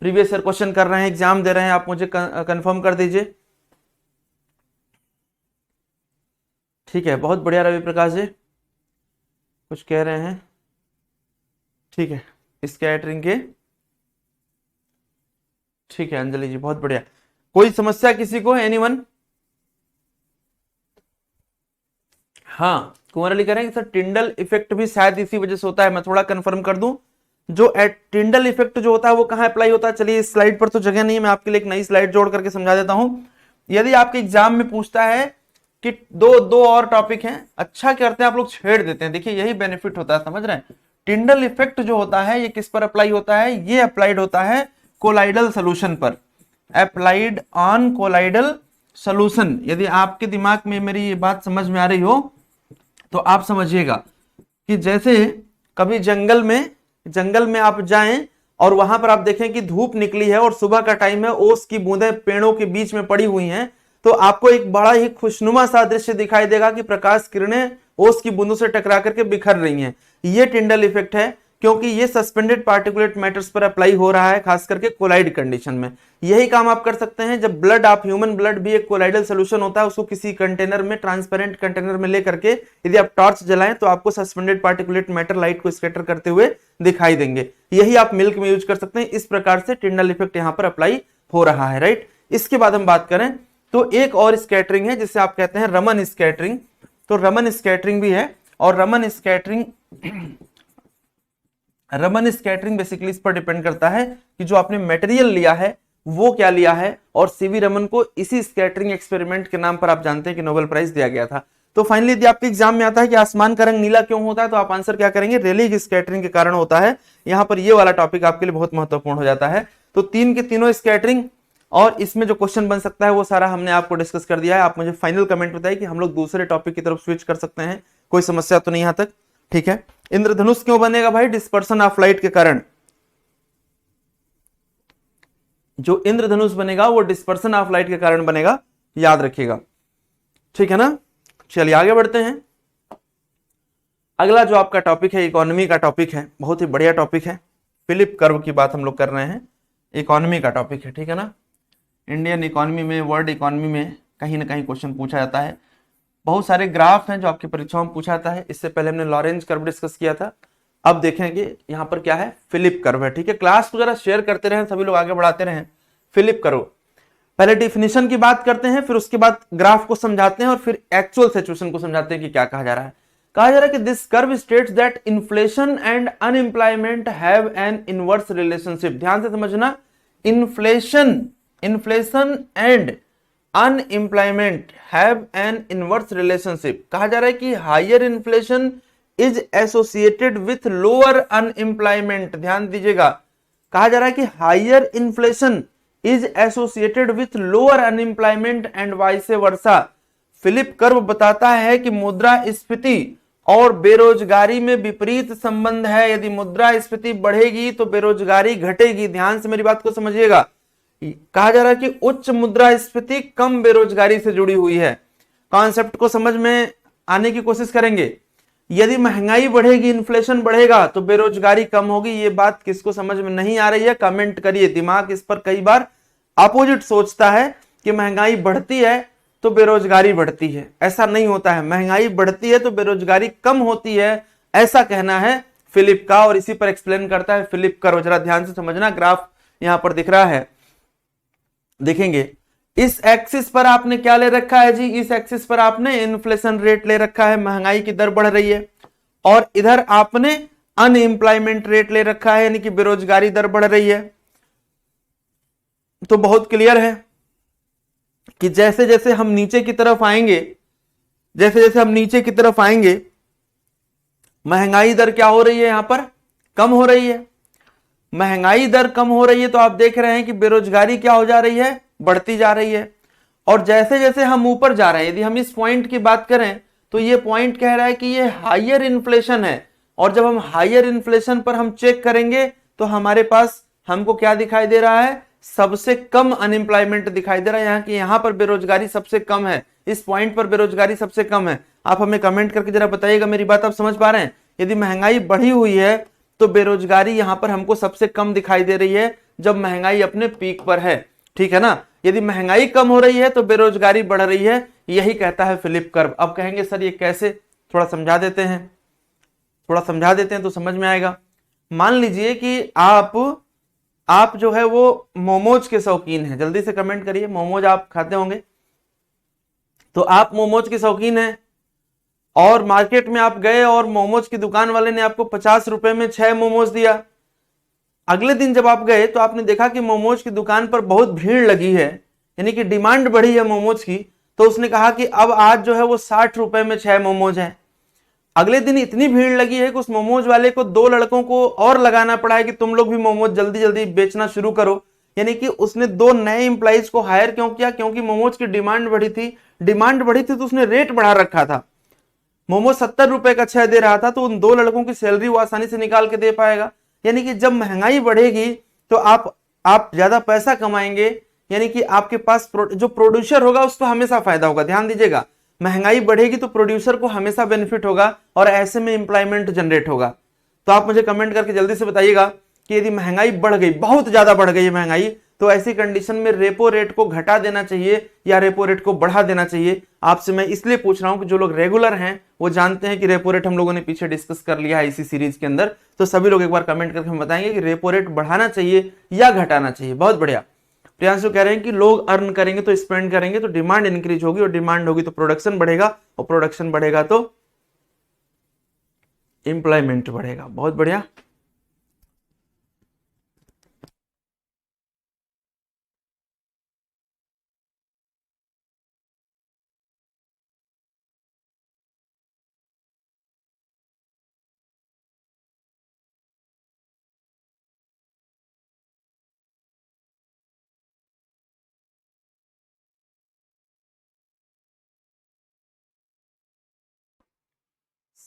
प्रीवियस ईयर क्वेश्चन कर रहे हैं, एग्जाम दे रहे हैं, आप मुझे कंफर्म कर दीजिए। ठीक है, बहुत बढ़िया रवि प्रकाश जी, कुछ कह रहे हैं, ठीक है, स्कैटरिंग के, ठीक है अंजलि जी, बहुत बढ़िया। कोई समस्या किसी को, एनीवन? हाँ, कुंवर अली कह रहे हैं सर टिंडल इफेक्ट भी शायद इसी वजह से होता है। मैं थोड़ा कंफर्म कर दूं, जो टिंडल इफेक्ट जो होता है वो कहां अप्लाई होता है। चलिए, इस स्लाइड पर तो जगह नहीं है, मैं आपके लिए एक नई स्लाइड जोड़ करके समझा देता हूं। यदि आपके एग्जाम में पूछता है कि दो और टॉपिक हैं, अच्छा करते हैं आप लोग छेड़ देते हैं। देखिए यही बेनिफिट होता है, समझ रहे हैं। टिंडल इफेक्ट जो होता है ये किस पर अप्लाई होता है, ये अप्लाइड होता है कोलाइडल सोल्यूशन पर, अप्लाइड ऑन कोलाइडल सोल्यूशन। यदि आपके दिमाग में मेरी ये बात समझ में आ रही हो तो आप समझिएगा कि जैसे कभी जंगल में आप जाएं और वहां पर आप देखें कि धूप निकली है और सुबह का टाइम है, ओस की बूंदें पेड़ों के बीच में पड़ी हुई हैं, तो आपको एक बड़ा ही खुशनुमा सा दृश्य दिखाई देगा कि प्रकाश किरणें ओस की बूंदों से टकरा करके बिखर रही हैं। ये टिंडल इफेक्ट है, क्योंकि ये सस्पेंडेड पार्टिकुलेट मैटर्स पर अप्लाई हो रहा है, खास करके कोलाइड कंडीशन में। यही काम आप कर सकते हैं जब ब्लड, आप ह्यूमन ब्लड भी एक कोलाइडल सोल्यूशन होता है, उसको किसी कंटेनर में, ट्रांसपेरेंट कंटेनर में लेकर के यदि आप टॉर्च जलाएं तो आपको सस्पेंडेड पार्टिकुलेट मैटर लाइट को स्कैटर करते हुए दिखाई देंगे। यही आप मिल्क में यूज कर सकते हैं। इस प्रकार से टिंडल इफेक्ट यहां पर अप्लाई हो रहा है, राइट। इसके बाद हम बात करें तो एक और स्कैटरिंग है जिसे आप कहते हैं रमन स्कैटरिंग। तो रमन स्कैटरिंग भी है, और रमन स्कैटरिंग बेसिकली इस पर डिपेंड करता है कि जो आपने मटेरियल लिया है वो क्या लिया है, और सीवी रमन को इसी स्कैटरिंग एक्सपेरिमेंट के नाम पर आप जानते हैं कि नोबेल प्राइज दिया गया था। तो फाइनली यदि आपके एग्जाम में आता है कि आसमान का रंग नीला क्यों होता है, तो आप आंसर क्या करेंगे, रेली स्कैटरिंग के कारण होता है। यहां पर ये वाला टॉपिक आपके लिए बहुत महत्वपूर्ण हो जाता है। तो तीन के तीनों स्कैटरिंग, और इसमें जो क्वेश्चन बन सकता है वो सारा हमने आपको डिस्कस कर दिया है। आप मुझे फाइनल कमेंट बताइए कि हम लोग दूसरे टॉपिक की तरफ स्विच कर सकते हैं, कोई समस्या तो नहीं यहां तक, ठीक है। इंद्रधनुष क्यों बनेगा भाई, डिस्पर्सन ऑफ लाइट के कारण। जो इंद्रधनुष बनेगा वो डिस्पर्सन ऑफ लाइट के कारण बनेगा, याद रखिएगा, ठीक है ना। चलिए आगे बढ़ते हैं। अगला जो आपका टॉपिक है इकोनॉमी का टॉपिक है, बहुत ही बढ़िया टॉपिक है। फिलिप कर्व की बात हम लोग कर रहे हैं, इकोनॉमी का टॉपिक है, ठीक है ना। इंडियन इकोनॉमी में, वर्ल्ड इकोनॉमी में कहीं ना कहीं क्वेश्चन पूछा जाता है। बहुत सारे ग्राफ हैं जो आपकी परीक्षाओं में पूछा जाता है। इससे पहले हमने लॉरेंज कर्व डिस्कस किया था। अब देखेंगे यहाँ पर क्या है, फिलिप कर्व है, ठीक है। क्लास को जरा शेयर करते रहें, सभी लोग आगे बढ़ाते रहें। फिलिप कर्व, पहले डिफिनेशन की बात करते हैं, फिर उसके बाद ग्राफ को समझाते हैं, और फिर एक्चुअल सिचुएशन को समझाते हैं कि क्या कहा जा रहा है। कहा जा रहा है कि this curve states that inflation and unemployment have an inverse relationship. ध्यान से समझना, inflation and unemployment have an inverse relationship. कहा जा रहा है कि higher inflation is associated with lower unemployment. ध्यान दीजिएगा, कहा जा रहा है कि higher inflation is associated with lower unemployment and vice versa. Phillip curve बताता है कि मुद्रास्फीति और बेरोजगारी में विपरीत संबंध है। यदि मुद्रास्फीति बढ़ेगी तो बेरोजगारी घटेगी। ध्यान से मेरी बात को समझिएगा। कहा जा रहा है कि उच्च मुद्रास्फीति कम बेरोजगारी से जुड़ी हुई है। कॉन्सेप्ट को समझ में आने की कोशिश करेंगे। यदि महंगाई बढ़ेगी, इन्फ्लेशन बढ़ेगा, तो बेरोजगारी कम होगी। ये बात किसको समझ में नहीं आ रही है, कमेंट करिए। दिमाग इस पर कई बार अपोजिट सोचता है कि महंगाई बढ़ती है तो बेरोजगारी बढ़ती है। ऐसा नहीं होता है, महंगाई बढ़ती है तो बेरोजगारी कम होती है, ऐसा कहना है फिलिप का, और इसी पर एक्सप्लेन करता है फिलिप कर्व। जरा ध्यान से समझना, ग्राफ यहां पर दिख रहा है, देखेंगे। इस एक्सिस पर आपने क्या ले रखा है जी, इस एक्सिस पर आपने इन्फ्लेशन रेट ले रखा है, महंगाई की दर बढ़ रही है, और इधर आपने अनएम्प्लॉयमेंट रेट ले रखा है, यानी कि बेरोजगारी दर बढ़ रही है। तो बहुत क्लियर है कि जैसे जैसे हम नीचे की तरफ आएंगे, जैसे जैसे हम नीचे की तरफ आएंगे, महंगाई दर क्या हो रही है, यहां पर कम हो रही है। महंगाई दर कम हो रही है तो आप देख रहे हैं कि बेरोजगारी क्या हो जा रही है, बढ़ती जा रही है। और जैसे जैसे हम ऊपर जा रहे हैं, यदि हम इस पॉइंट की बात करें तो ये पॉइंट कह रहा है कि ये हायर इन्फ्लेशन है, और जब हम हायर इन्फ्लेशन पर हम चेक करेंगे तो हमारे पास हमको क्या दिखाई दे रहा है, सबसे कम अनएम्प्लॉयमेंट दिखाई दे रहा है। यहां पर बेरोजगारी सबसे कम है, इस पॉइंट पर बेरोजगारी सबसे कम है। आप हमें कमेंट करके जरा बताइएगा, मेरी बात आप समझ पा रहे हैं। यदि महंगाई बढ़ी हुई है तो बेरोजगारी यहां पर हमको सबसे कम दिखाई दे रही है जब महंगाई अपने पीक पर है, ठीक है ना। यदि महंगाई कम हो रही है तो बेरोजगारी बढ़ रही है, यही कहता है फिलिप कर्व। अब कहेंगे सर ये कैसे, थोड़ा समझा देते हैं, थोड़ा समझा देते हैं तो समझ में आएगा। मान लीजिए कि आप जो है वो मोमोज के शौकीन हैं, जल्दी से कमेंट करिए, मोमोज आप खाते होंगे। तो आप मोमोज के शौकीन हैं और मार्केट में आप गए और मोमोज की दुकान वाले ने आपको 50 रुपए में 6 मोमोज दिया। अगले दिन जब आप गए तो आपने देखा कि मोमोज की दुकान पर बहुत भीड़ लगी है, यानी कि डिमांड बढ़ी है मोमोज की। तो उसने कहा कि अब आज जो है वो 60 रुपए में 6 मोमोज हैं। अगले दिन इतनी भीड़ लगी है कि उस मोमोज वाले को 2 लड़कों को और लगाना पड़ा है कि तुम लोग भी मोमोज जल्दी जल्दी बेचना शुरू करो। यानी कि उसने 2 नए एम्प्लॉइज को हायर क्यों किया, क्योंकि मोमोज की डिमांड बढ़ी थी। डिमांड बढ़ी थी तो उसने रेट बढ़ा रखा था। मोमोज 70 रुपए का 6 दे रहा था, तो उन 2 लड़कों की सैलरी वो आसानी से निकाल के दे पाएगा। यानी कि जब महंगाई बढ़ेगी तो आप ज्यादा पैसा कमाएंगे, यानी कि आपके पास जो प्रोड्यूसर होगा उसको हमेशा फायदा होगा। ध्यान दीजिएगा, महंगाई बढ़ेगी तो प्रोड्यूसर को हमेशा बेनिफिट होगा, और ऐसे में एम्प्लॉयमेंट जनरेट होगा। तो आप मुझे कमेंट करके जल्दी से बताइएगा कि यदि महंगाई बढ़ गई, बहुत ज्यादा बढ़ गई है महंगाई, तो ऐसी कंडीशन में रेपो रेट को घटा देना चाहिए या रेपो रेट को बढ़ा देना चाहिए। आपसे मैं इसलिए पूछ रहा हूं कि जो लोग रेगुलर हैं वो जानते हैं कि रेपो रेट हम लोगों ने पीछे डिस्कस कर लिया है इसी सीरीज के अंदर। तो सभी लोग एक बार कमेंट करके हम बताएंगे कि रेपो रेट बढ़ाना चाहिए या घटाना चाहिए। बहुत बढ़िया। प्रियांशु कह रहे हैं कि लोग अर्न करेंगे तो स्पेंड करेंगे तो डिमांड इंक्रीज होगी, और डिमांड होगी तो प्रोडक्शन बढ़ेगा, और प्रोडक्शन बढ़ेगा तो एम्प्लॉयमेंट बढ़ेगा। बहुत बढ़िया।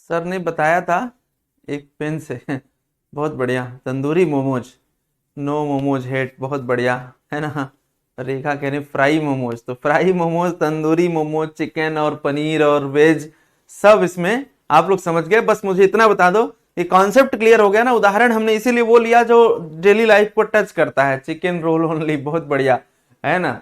सर ने बताया था एक पेन से बहुत बढ़िया। तंदूरी मोमोज, नो मोमोज हेट, बहुत बढ़िया है ना। रेखा कह रही फ्राई मोमोज, तो फ्राई मोमोज, तंदूरी मोमोज, चिकन और पनीर और वेज सब इसमें आप लोग समझ गए। बस मुझे इतना बता दो, ये कॉन्सेप्ट क्लियर हो गया ना। उदाहरण हमने इसीलिए वो लिया जो डेली लाइफ को टच करता है। चिकन रोल ओनली, बहुत बढ़िया है ना।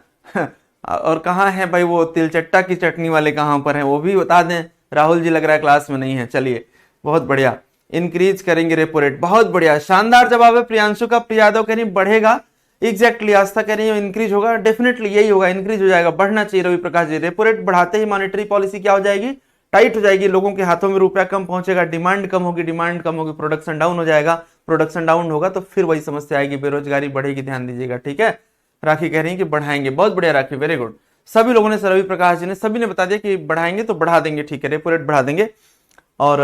और कहाँ है भाई वो तिलचट्टा की चटनी वाले, कहाँ पर हैं वो भी बता दें। राहुल जी लग रहा है क्लास में नहीं है, चलिए बहुत बढ़िया। इंक्रीज करेंगे रेपो रेट, बहुत बढ़िया, शानदार जवाब है प्रियांशु का। प्रिया यादव कह रही बढ़ेगा, एग्जैक्टली। आस्था कह रही है इंक्रीज होगा, डेफिनेटली यही होगा, इंक्रीज हो जाएगा, बढ़ना चाहिए। रवि प्रकाश जी, रेपो रेट बढ़ाते ही मॉनेटरी पॉलिसी क्या हो जाएगी, टाइट हो जाएगी, लोगों के हाथों में रुपया कम पहुंचेगा, डिमांड कम होगी, डिमांड कम होगी, प्रोडक्शन डाउन हो जाएगा, प्रोडक्शन डाउन होगा तो फिर वही समस्या आएगी, बेरोजगारी बढ़ेगी, ध्यान दीजिएगा, ठीक है। राखी कह रही है कि बढ़ाएंगे, बहुत बढ़िया राखी, वेरी गुड। सभी लोगों ने, रवि प्रकाश जी ने, सभी ने बता दिया कि बढ़ाएंगे तो बढ़ा देंगे, ठीक है, रेपो रेट बढ़ा देंगे। और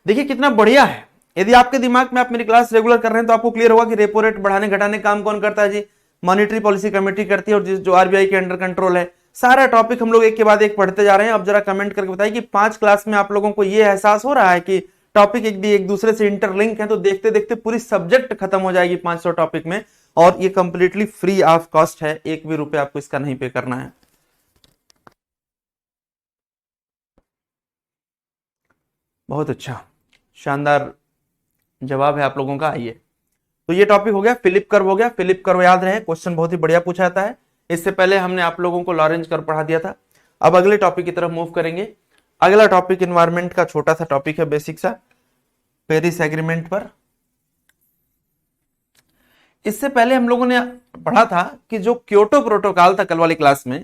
देखिए कितना बढ़िया है। यदि आपके दिमाग में आप मेरी क्लास रेगुलर कर रहे हैं तो आपको क्लियर होगा कि रेपो रेट बढ़ाने घटाने काम कौन करता है जी, मॉनेटरी पॉलिसी कमेटी करती है, और जो आरबीआई के अंडर कंट्रोल है। सारा टॉपिक हम लोग एक के बाद एक पढ़ते जा रहे हैं। अब जरा कमेंट करके बताइए कि 5 क्लास में आप लोगों को ये एहसास हो रहा है कि टॉपिक एक दूसरे से इंटरलिंक है, तो देखते देखते पूरी सब्जेक्ट खत्म हो जाएगी 500 टॉपिक में। और ये कंप्लीटली फ्री ऑफ कॉस्ट है, एक भी रुपया आपको इसका नहीं पे करना है। बहुत अच्छा, शानदार जवाब है आप लोगों का। आइए, तो ये टॉपिक हो गया, फिलिप कर्व हो गया। फिलिप कर्व याद रहे, क्वेश्चन बहुत ही बढ़िया पूछा जाता है। इससे पहले हमने आप लोगों को लॉरेंज कर्व पढ़ा दिया था। अब अगले टॉपिक की तरफ मूव करेंगे। अगला टॉपिक इन्वायरमेंट का छोटा सा टॉपिक है, बेसिक सा, पेरिस एग्रीमेंट पर। इससे पहले हम लोगों ने पढ़ा था कि जो क्योटो प्रोटोकॉल था कल वाली क्लास में,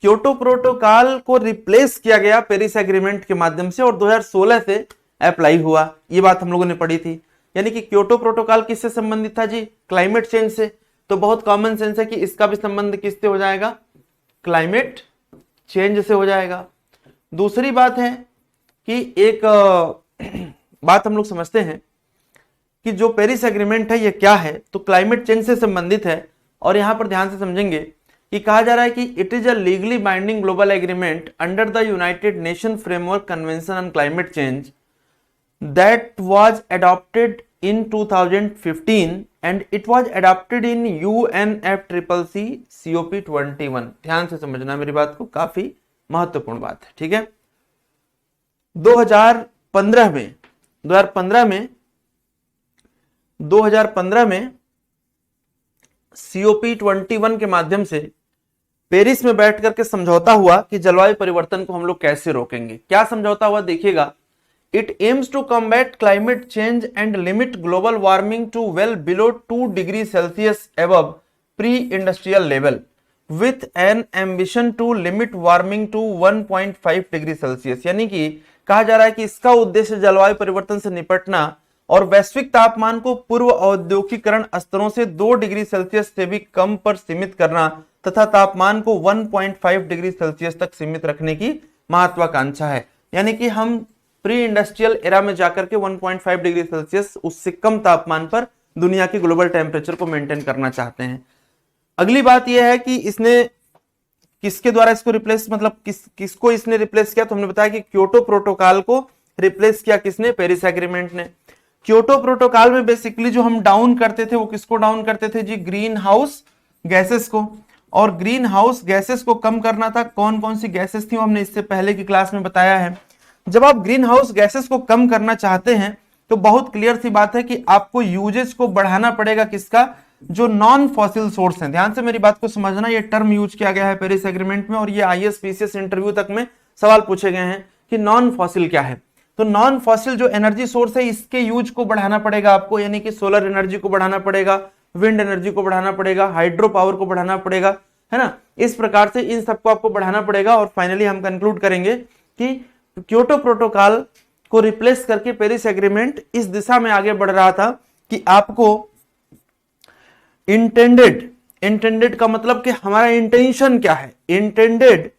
क्योटो प्रोटोकॉल को रिप्लेस किया गया पेरिस एग्रीमेंट के माध्यम से और 2016 से अप्लाई हुआ। ये बात हम लोगों ने पढ़ी थी। यानी कि क्योटो प्रोटोकॉल किससे संबंधित था जी, क्लाइमेट चेंज से। तो बहुत कॉमन सेंस है कि इसका भी संबंध किससे हो जाएगा, क्लाइमेट चेंज से हो जाएगा। दूसरी बात है कि एक बात हम लोग समझते हैं कि जो पेरिस एग्रीमेंट है ये क्या है, तो क्लाइमेट चेंज से संबंधित है। और यहां पर ध्यान से समझेंगे कि कहा जा रहा है कि it is a legally binding global agreement under the United nation framework convention on climate change that was adopted in 2015 and it was adopted in UNFCCC COP21। ध्यान से समझना मेरी बात को, काफी महत्वपूर्ण बात है, ठीक है। 2015 में COP21 के माध्यम से पेरिस में बैठ करके समझौता हुआ कि जलवायु परिवर्तन को हम लोग कैसे रोकेंगे। क्या समझौता हुआ देखिएगा, It aims to combat climate change and limit global warming to well below 2 degrees Celsius above pre-industrial level, with an ambition to limit warming to 1.5 degree Celsius. यानी कि कहा जा रहा है कि इसका उद्देश्य जलवायु परिवर्तन से निपटना और वैश्विक तापमान को पूर्व औद्योगिकरण स्तरों से 2 डिग्री सेल्सियस से भी कम पर सीमित करना तथा तापमान को 1.5 डिग्री सेल्सियस तक सीमित रखने की महत्वाकांक्षा है। यानी कि हम प्री इंडस्ट्रियल एरा में जाकर के 1.5 डिग्री सेल्सियस, उससे कम तापमान पर दुनिया की ग्लोबल टेम्परेचर को मेंटेन करना चाहते हैं। अगली बात यह है कि इसने किसके द्वारा इसको रिप्लेस, मतलब किसको इसने रिप्लेस किया, तो हमने बताया कि क्योटो प्रोटोकॉल को रिप्लेस किया किसने, पेरिस एग्रीमेंट ने। क्योटो प्रोटोकॉल में बेसिकली जो हम डाउन करते थे वो किसको डाउन करते थे जी, ग्रीन हाउस गैसेस को। और ग्रीन हाउस गैसेस को कम करना था। कौन कौन सी गैसेस थी वो हमने इससे पहले की क्लास में बताया है। जब आप ग्रीन हाउस गैसेस को कम करना चाहते हैं तो बहुत क्लियर सी बात है कि आपको यूजेज को बढ़ाना पड़ेगा, किसका, जो नॉन फॉसिल सोर्स हैं। ध्यान से मेरी बात को समझना, ये टर्म यूज किया गया है पेरिस एग्रीमेंट में और ये आईएएस पीसीएस इंटरव्यू तक में सवाल पूछे गए हैं कि नॉन फॉसिल क्या है। तो नॉन फॉसिल जो एनर्जी सोर्स है इसके यूज को बढ़ाना पड़ेगा आपको, यानी कि सोलर एनर्जी को बढ़ाना पड़ेगा, विंड एनर्जी को बढ़ाना पड़ेगा, हाइड्रो पावर को बढ़ाना पड़ेगा, है ना। इस प्रकार से इन सबको आपको बढ़ाना पड़ेगा। और फाइनली हम कंक्लूड करेंगे कि क्योटो प्रोटोकॉल को रिप्लेस करके पेरिस एग्रीमेंट इस दिशा में आगे बढ़ रहा था कि आपको इंटेंडेड का मतलब कि हमारा इंटेंशन क्या है, इंटेंडेड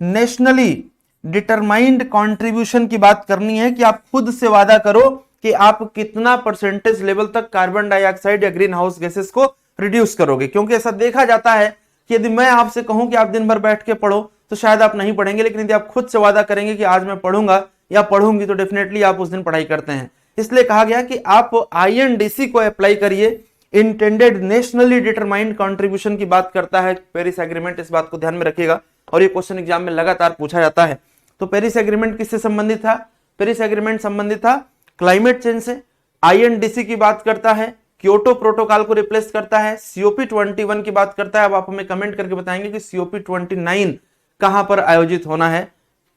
नेशनली डिटरमाइंड कंट्रीब्यूशन की बात करनी है कि आप खुद से वादा करो कि आप कितना परसेंटेज लेवल तक कार्बन डाइऑक्साइड या ग्रीन हाउस गैसेस को रिड्यूस करोगे। क्योंकि ऐसा देखा जाता है कि यदि मैं आपसे कहूं कि आप दिन भर बैठ के पढ़ो तो शायद आप नहीं पढ़ेंगे, लेकिन यदि आप खुद से वादा करेंगे कि आज मैं पढ़ूंगा या पढ़ूंगी तो डेफिनेटली आप उस दिन पढ़ाई करते हैं। इसलिए कहा गया कि आप आईएनडीसी को अप्लाई करिए। इंटेंडेड नेशनली डिटरमाइंड कंट्रीब्यूशन की बात करता है पेरिस एग्रीमेंट, इस बात को ध्यान में रखिएगा और ये क्वेश्चन एग्जाम में लगातार पूछा जाता है। तो पेरिस एग्रीमेंट किससे संबंधित था? पेरिस एग्रीमेंट संबंधित था क्लाइमेट चेंज से। आईएनडीसी की बात करता है, क्योटो प्रोटोकॉल को रिप्लेस करता है, सीओपी 21 की बात करता है। अब आप हमें कमेंट करके बताएंगे कि सीओपी 29 कहां पर आयोजित होना है।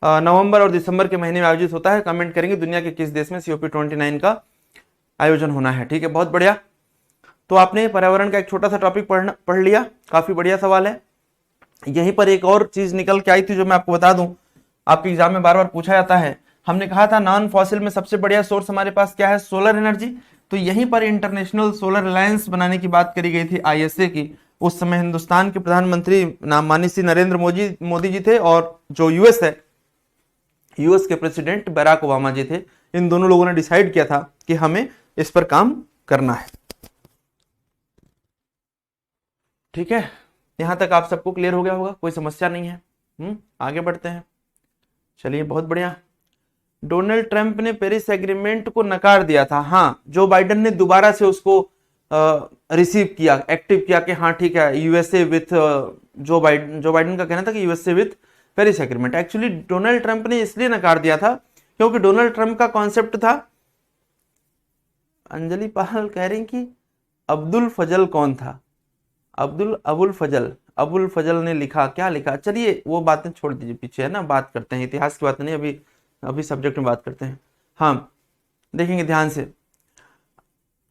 नवंबर और दिसंबर के महीने में आयोजित होता है। कमेंट करेंगे दुनिया के किस देश में सीओपी 29 का आयोजन होना है। ठीक है, बहुत बढ़िया। तो आपने पर्यावरण का एक छोटा सा टॉपिक पढ़ लिया, काफी बढ़िया सवाल है। यहीं पर एक और चीज निकल के आई थी जो मैं आपको बता दूं, आपके एग्जाम में बार बार पूछा जाता है। हमने कहा था नॉन फॉसिल में सबसे बढ़िया सोर्स हमारे पास क्या है? Solar energy. तो यहीं पर इंटरनेशनल सोलर अलायंस बनाने की बात करी गई थी, आईएसए की। उस समय हिंदुस्तान के प्रधानमंत्री माननीय श्री नरेंद्र मोदी जी थे और जो यूएस है, यूएस के प्रेसिडेंट बराक ओबामा जी थे। इन दोनों लोगों ने डिसाइड किया था कि हमें इस पर काम करना है। ठीक है, यहां तक आप सबको क्लियर हो गया होगा, कोई समस्या नहीं है। आगे बढ़ते हैं। चलिए, बहुत बढ़िया। डोनाल्ड ट्रंप ने पेरिस एग्रीमेंट को नकार दिया था। हाँ, जो बाइडन ने दोबारा से उसको रिसीव किया, एक्टिव किया कि हाँ ठीक है, यूएसए विथ जो बाइडन का कहना था कि USA with Paris agreement. Actually Donald Trump ने इसलिए नकार दिया था क्योंकि डोनाल्ड ट्रंप का कॉन्सेप्ट था, अंजलि पाल कह रही कि अब्दुल फजल कौन था? अबुल फजल ने लिखा, क्या लिखा? चलिए वो बातें छोड़ दीजिए, पीछे है ना, बात करते हैं इतिहास की बात नहीं, अभी सब्जेक्ट में बात करते हैं। हाँ, देखेंगे ध्यान से।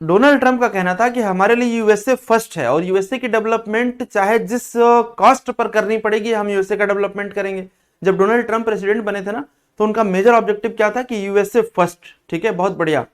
डोनाल्ड ट्रंप का कहना था कि हमारे लिए यूएसए फर्स्ट है और यूएसए की डेवलपमेंट चाहे जिस कॉस्ट पर करनी पड़ेगी, हम यूएसए का डेवलपमेंट करेंगे। जब डोनाल्ड ट्रंप प्रेसिडेंट बने थे ना, तो उनका मेजर ऑब्जेक्टिव क्या था कि यूएसए फर्स्ट। ठीक है, बहुत बढ़िया।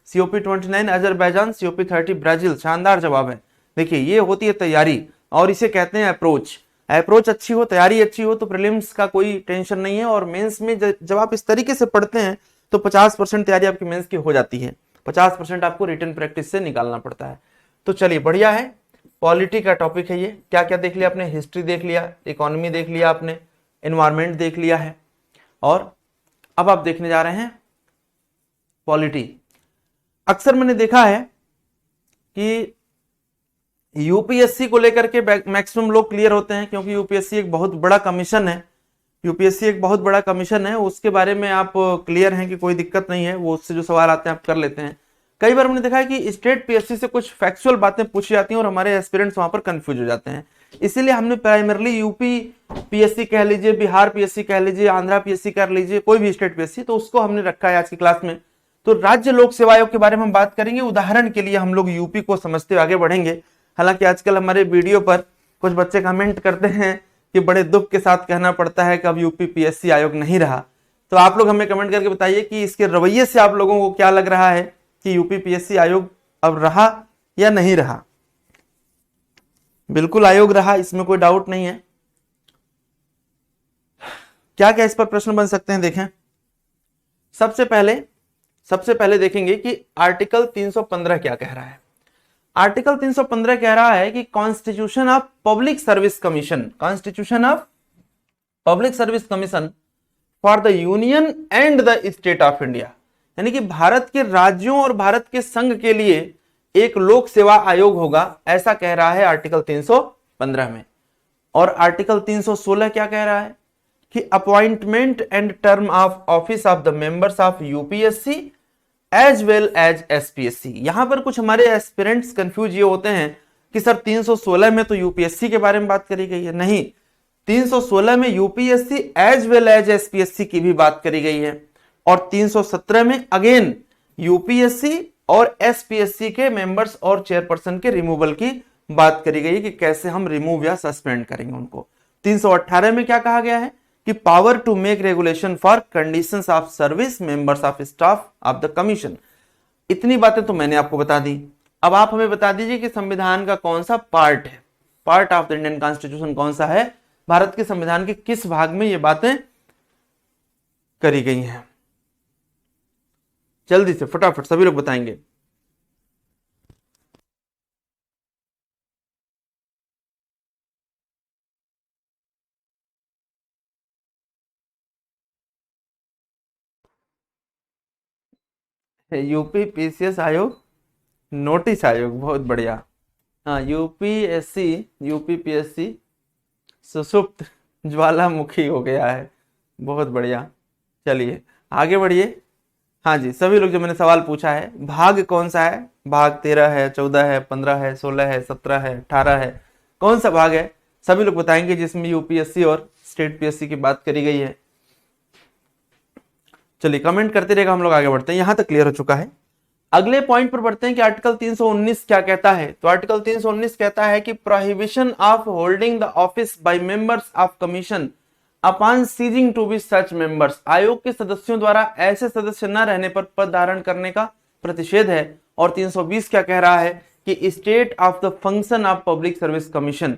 COP 29 Azerbaijan, COP 30 Brazil. शानदार जवाब है। देखिए, ये होती है तैयारी और इसे कहते हैं अप्रोच। अप्रोच अच्छी हो, तैयारी अच्छी हो तो प्रीलिम्स का कोई टेंशन नहीं है। और मेंस में जब आप इस तरीके से पढ़ते हैं तो 50% तैयारी आपकी मेंस की हो जाती है। 50% आपको रिटन प्रैक्टिस से निकालना पड़ता है। तो चलिए, बढ़िया है। पॉलिटी का टॉपिक है ये। क्या क्या देख लिया आपने? हिस्ट्री देख लिया, इकोनॉमी देख लिया आपने, एनवायरमेंट देख लिया है, और अब आप देखने जा रहे हैं पॉलिटी। अक्सर मैंने देखा है कि यूपीएससी को लेकर के मैक्सिमम लोग क्लियर होते हैं, क्योंकि यूपीएससी एक बहुत बड़ा कमीशन है। यूपीएससी एक बहुत बड़ा कमीशन है, उसके बारे में आप क्लियर हैं कि कोई दिक्कत नहीं है, वो उससे जो सवाल आते हैं आप कर लेते हैं। कई बार हमने देखा है कि स्टेट पीएससी से कुछ फैक्चुअल बातें पूछी जाती हैं और हमारे एस्पिरेंट्स वहां पर कंफ्यूज हो जाते हैं। इसीलिए हमने प्राइमरली यूपी पीएससी कह लीजिए, बिहार पीएससी कह लीजिए, आंध्रा पीएससी कर लीजिए, कोई भी स्टेट पीएससी, तो उसको हमने रखा है आज की क्लास में। तो राज्य लोक सेवा आयोग के बारे में हम बात करेंगे। उदाहरण के लिए हम लोग यूपी को समझते हुए आगे बढ़ेंगे। हालांकि आजकल हमारे वीडियो पर कुछ बच्चे कमेंट करते हैं कि बड़े दुख के साथ कहना पड़ता है कि अब यूपी पीएससी आयोग नहीं रहा। तो आप लोग हमें कमेंट करके बताइए कि इसके रवैये से आप लोगों को क्या लग रहा है कि यूपी पीएससी आयोग अब रहा या नहीं रहा। बिल्कुल आयोग रहा, इसमें कोई डाउट नहीं है। क्या क्या इस पर प्रश्न बन सकते हैं, देखें। सबसे पहले देखेंगे कि आर्टिकल 315 क्या कह रहा है। आर्टिकल 315 कह रहा है कि constitution of public service commission for the union and the state of India, यानी कि भारत के राज्यों और भारत के संघ के लिए एक लोक सेवा आयोग होगा, ऐसा कह रहा है आर्टिकल 315 में। और आर्टिकल 316 क्या कह रहा है कि appointment and term of office of the members of UPSC as well as SPSC. यहां पर कुछ हमारे एस्पिरेंट्स कंफ्यूज ये होते हैं कि सर 316 में तो यूपीएससी के बारे में बात करी गई है। नहीं, 316 में UPSC as well as SPSC की भी बात करी गई है, और 317 में अगेन यूपीएससी और एसपीएससी के मेंबर्स और चेयरपर्सन के रिमूवल की बात करी गई है कि कैसे हम रिमूव या सस्पेंड करेंगे उनको। 318 में क्या कहा गया है कि power to make regulation for conditions of service members of staff of the commission. इतनी बातें तो मैंने आपको बता दी। अब आप हमें बता दीजिए कि संविधान का कौन सा पार्ट है, part of the Indian constitution कौन सा है, भारत के संविधान के किस भाग में ये बातें करी गई हैं। जल्दी से फटाफट सभी लोग बताएंगे। यूपी पीसीएस आयोग, नोटिस आयोग, बहुत बढ़िया। हाँ, यूपीएससी, यूपीपीएससी सुसुप्त ज्वालामुखी हो गया है, बहुत बढ़िया। चलिए आगे बढ़िए। हाँ जी, सभी लोग जो मैंने सवाल पूछा है, भाग कौन सा है? भाग 13 है, 14 है, 15 है, 16 है, 17 है, 18 है, कौन सा भाग है? सभी लोग बताएंगे जिसमें यूपीएससी और स्टेट पीएससी की बात करी गई है। चलिए कमेंट करते रहेगा, हम लोग आगे बढ़ते हैं। यहां तक क्लियर हो चुका है। अगले पॉइंट पर बढ़ते हैं कि आर्टिकल 319 क्या कहता है। तो आर्टिकल 319 कहता है कि prohibition of holding the office by members of commission upon ceasing to be such members. आयोग के सदस्यों द्वारा ऐसे सदस्य न रहने पर पद धारण करने का प्रतिषेध है। और 320 क्या कह रहा है कि state of the function of public service commission.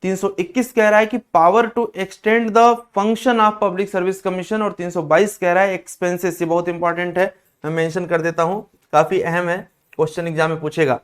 321 कह रहा है कि power to extend the function of public service commission. और 322 कह रहा है एक्सपेंसेस। ये बहुत इंपॉर्टेंट है, मैं मेंशन कर देता हूं, काफी अहम है, क्वेश्चन एग्जाम में पूछेगा।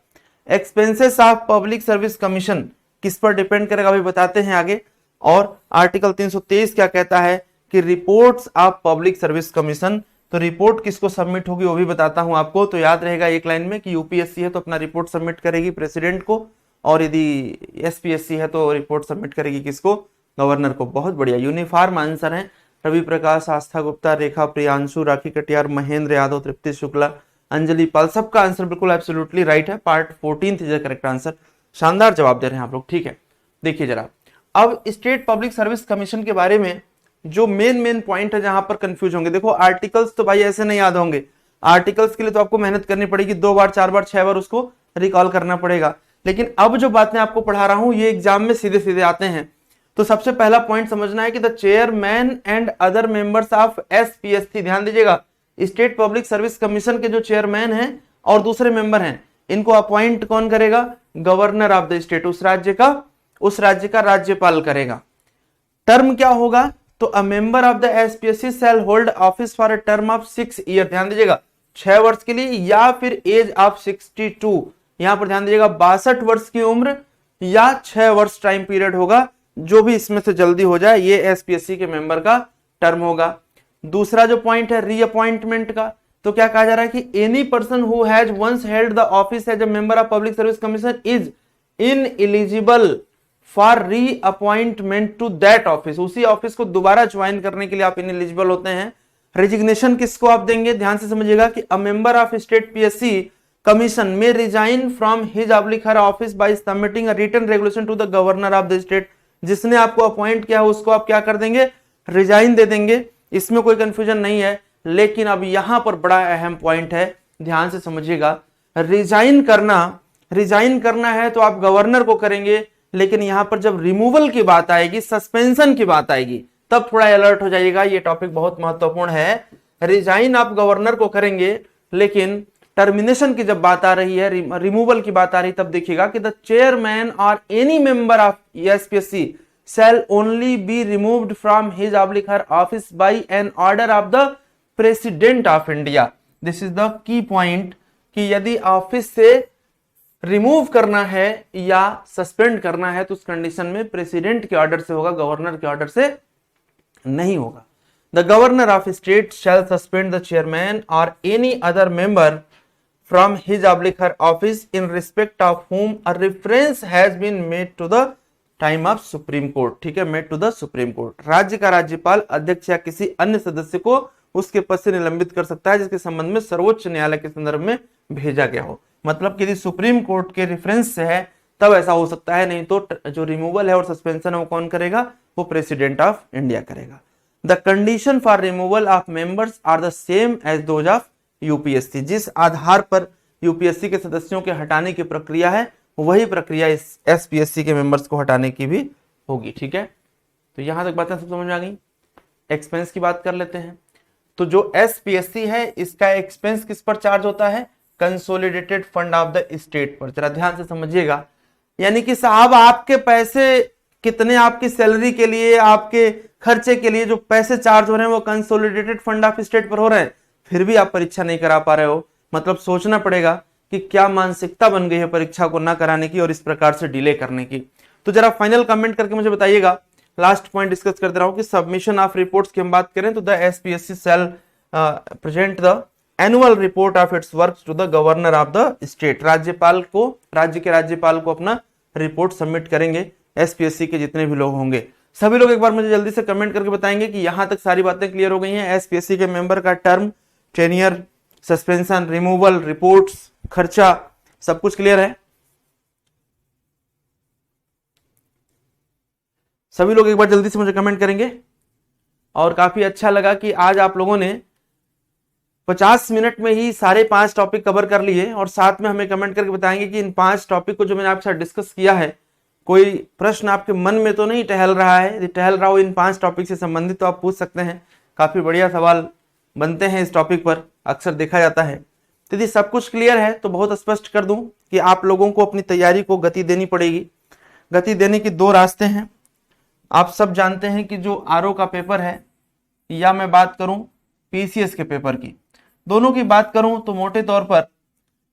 Expenses of public service commission किस पर डिपेंड करेगा, अभी बताते हैं आगे। और आर्टिकल 323 क्या कहता है कि reports of public service commission. तो रिपोर्ट किसको सबमिट होगी वो भी बताता हूं आपको। तो याद रहेगा एक लाइन में कि यूपीएससी है तो अपना रिपोर्ट सबमिट करेगी प्रेसिडेंट को, और यदि एसपीएससी है तो रिपोर्ट सबमिट करेगी किसको? गवर्नर को। बहुत बढ़िया, यूनिफॉर्म आंसर है। रवि प्रकाश, आस्था गुप्ता, रेखा प्रियांशु, राखी कटियार, महेंद्र यादव, तृप्ति शुक्ला, अंजलि पाल, सबका आंसर बिल्कुल एब्सोल्युटली राइट है। Part 14 is the correct answer. शानदार जवाब दे रहे हैं आप लोग, ठीक है। देखिए जरा, अब स्टेट पब्लिक सर्विस कमीशन के बारे में जो मेन पॉइंट है जहां पर कंफ्यूज होंगे। देखो आर्टिकल्स तो भाई ऐसे नहीं याद होंगे, आर्टिकल्स के लिए तो आपको मेहनत करनी पड़ेगी, 2 बार 4 बार 6 बार उसको रिकॉल करना पड़ेगा। लेकिन अब जो बातें आपको पढ़ा रहा हूं ये एग्जाम में सीधे सीधे आते हैं। तो सबसे पहला पॉइंट समझना है कि the chairman and other members of SPSC, ध्यान दीजिएगा, स्टेट पब्लिक सर्विस कमीशन के जो चेयरमैन हैं और दूसरे मेंबर हैं, इनको अपॉइंट कौन करेगा? गवर्नर ऑफ द स्टेट, उस राज्य का राज्यपाल करेगा। टर्म क्या होगा? तो अ member of the SPSC shall hold office for a term of 6 year, ध्यान दीजिएगा, 6 वर्ष के लिए, या फिर एज ऑफ 62, यहां पर ध्यान दीजिएगा 62 वर्ष की उम्र या 6 वर्ष टाइम पीरियड होगा, जो भी इसमें से जल्दी हो जाए, ये एसपीएससी के मेंबर का टर्म होगा। दूसरा जो पॉइंट है रीअपॉइंटमेंट का, तो क्या कहा जा रहा है कि any person who has once held the office as a member of public service commission is ineligible for reappointment to that office. उसी ऑफिस को दोबारा ज्वाइन करने के लिए आप इनएलिजिबल होते हैं। रेजिग्नेशन किसको आप देंगे? ध्यान से समझिएगा कि a member of state PSC commission में resign from his oblique her office by submitting a written regulation to the governor of the state. जिसने आपको अपॉइंट किया उसको आप क्या कर देंगे? रिजाइन दे देंगे। इसमें कोई कंफ्यूजन नहीं है। लेकिन अब यहां पर बड़ा अहम पॉइंट है, ध्यान से समझिएगा। रिजाइन करना है तो आप गवर्नर को करेंगे, लेकिन यहां पर जब रिमूवल की बात आएगी, सस्पेंशन की बात आएगी, तब थोड़ा अलर्ट हो जाइएगा। ये टॉपिक बहुत महत्वपूर्ण है। रिजाइन आप गवर्नर को करेंगे, लेकिन टर्मिनेशन की जब बात आ रही है, रिमूवल की बात आ रही है, तब देखिएगा कि द चेयरमैन और any member of SPSC shall only be removed from his oblique her office by an order of the president of India. This is the key point कि यदि ऑफिस से रिमूव करना है या सस्पेंड करना है तो उस कंडीशन में प्रेसिडेंट के ऑर्डर से होगा, गवर्नर के ऑर्डर से नहीं होगा। The governor of state shall suspend the chairman और any other member from his oblique her office in respect of whom a reference has been made to the time of Supreme Court, ठीक है, made to the Supreme Court. राज्य का राज्यपाल अध्यक्ष या किसी अन्य सदस्य को उसके पद से निलंबित कर सकता है जिसके संबंध में सर्वोच्च न्यायालय के संदर्भ में भेजा गया हो। मतलब कि यदि सुप्रीम कोर्ट के रेफरेंस से है तब ऐसा हो सकता है, नहीं तो जो रिमूवल है और सस्पेंशन है वो कौन करेगा? वो प्रेसिडेंट ऑफ इंडिया करेगा। The condition for removal of members are the same as those of UPSC. जिस आधार पर यूपीएससी के सदस्यों के हटाने की प्रक्रिया है, वही प्रक्रिया इस एसपीएससी के मेंबर्स को हटाने की भी होगी, ठीक है। तो यहां तक बातें सब समझ में आ गई। एक्सपेंस की बात कर लेते हैं। तो जो एसपीएससी है इसका एक्सपेंस किस पर चार्ज होता है? Consolidated fund of the state पर। जरा ध्यान से समझिएगा, यानी कि साहब आपके पैसे कितने, आपकी सैलरी के लिए, आपके खर्चे के लिए जो पैसे चार्ज हो रहे हैं वो कंसोलिडेटेड फंड ऑफ स्टेट पर हो रहे हैं, फिर भी आप परीक्षा नहीं करा पा रहे हो। मतलब सोचना पड़ेगा कि क्या मानसिकता बन गई है परीक्षा को ना कराने की और इस प्रकार से डिले करने की। तो जरा फाइनल कमेंट करके मुझे बताइएगा। लास्ट पॉइंट डिस्कस कर दे रहा हूं कि सबमिशन ऑफ रिपोर्ट्स की हम बात करें तो the SPSC shall present the annual report of its work to the governor of the state. राज्यपाल को, राज्य के राज्यपाल को अपना रिपोर्ट सबमिट करेंगे एसपीएससी के जितने भी लोग होंगे। सभी लोग एक बार मुझे जल्दी से कमेंट करके बताएंगे कि यहां तक सारी बातें क्लियर हो गई हैं। एसपीएससी के मेंबर का term, tenure, suspension, removal, reports, खर्चा, सब कुछ क्लियर है। सभी लोग एक बार जल्दी से मुझे कमेंट करेंगे। और काफी अच्छा लगा कि आज आप लोगों ने 50 मिनट में ही सारे 5 टॉपिक कवर कर लिए और साथ में हमें कमेंट करके बताएंगे कि इन 5 टॉपिक को जो मैंने आपके साथ डिस्कस किया है, कोई प्रश्न आपके मन में तो नहीं टहल रहा है। यदि टहल रहा हो इन 5 टॉपिक से संबंधित तो आप पूछ सकते हैं। काफी बढ़िया सवाल बनते हैं इस टॉपिक पर, अक्सर देखा जाता है। तो यदि सब कुछ क्लियर है तो बहुत स्पष्ट कर दूं कि आप लोगों को अपनी तैयारी को गति देनी पड़ेगी। गति देने की 2 रास्ते हैं। आप सब जानते हैं कि जो आरओ का पेपर है, या मैं बात करूं पीसीएस के पेपर की, दोनों की बात करूं तो मोटे तौर पर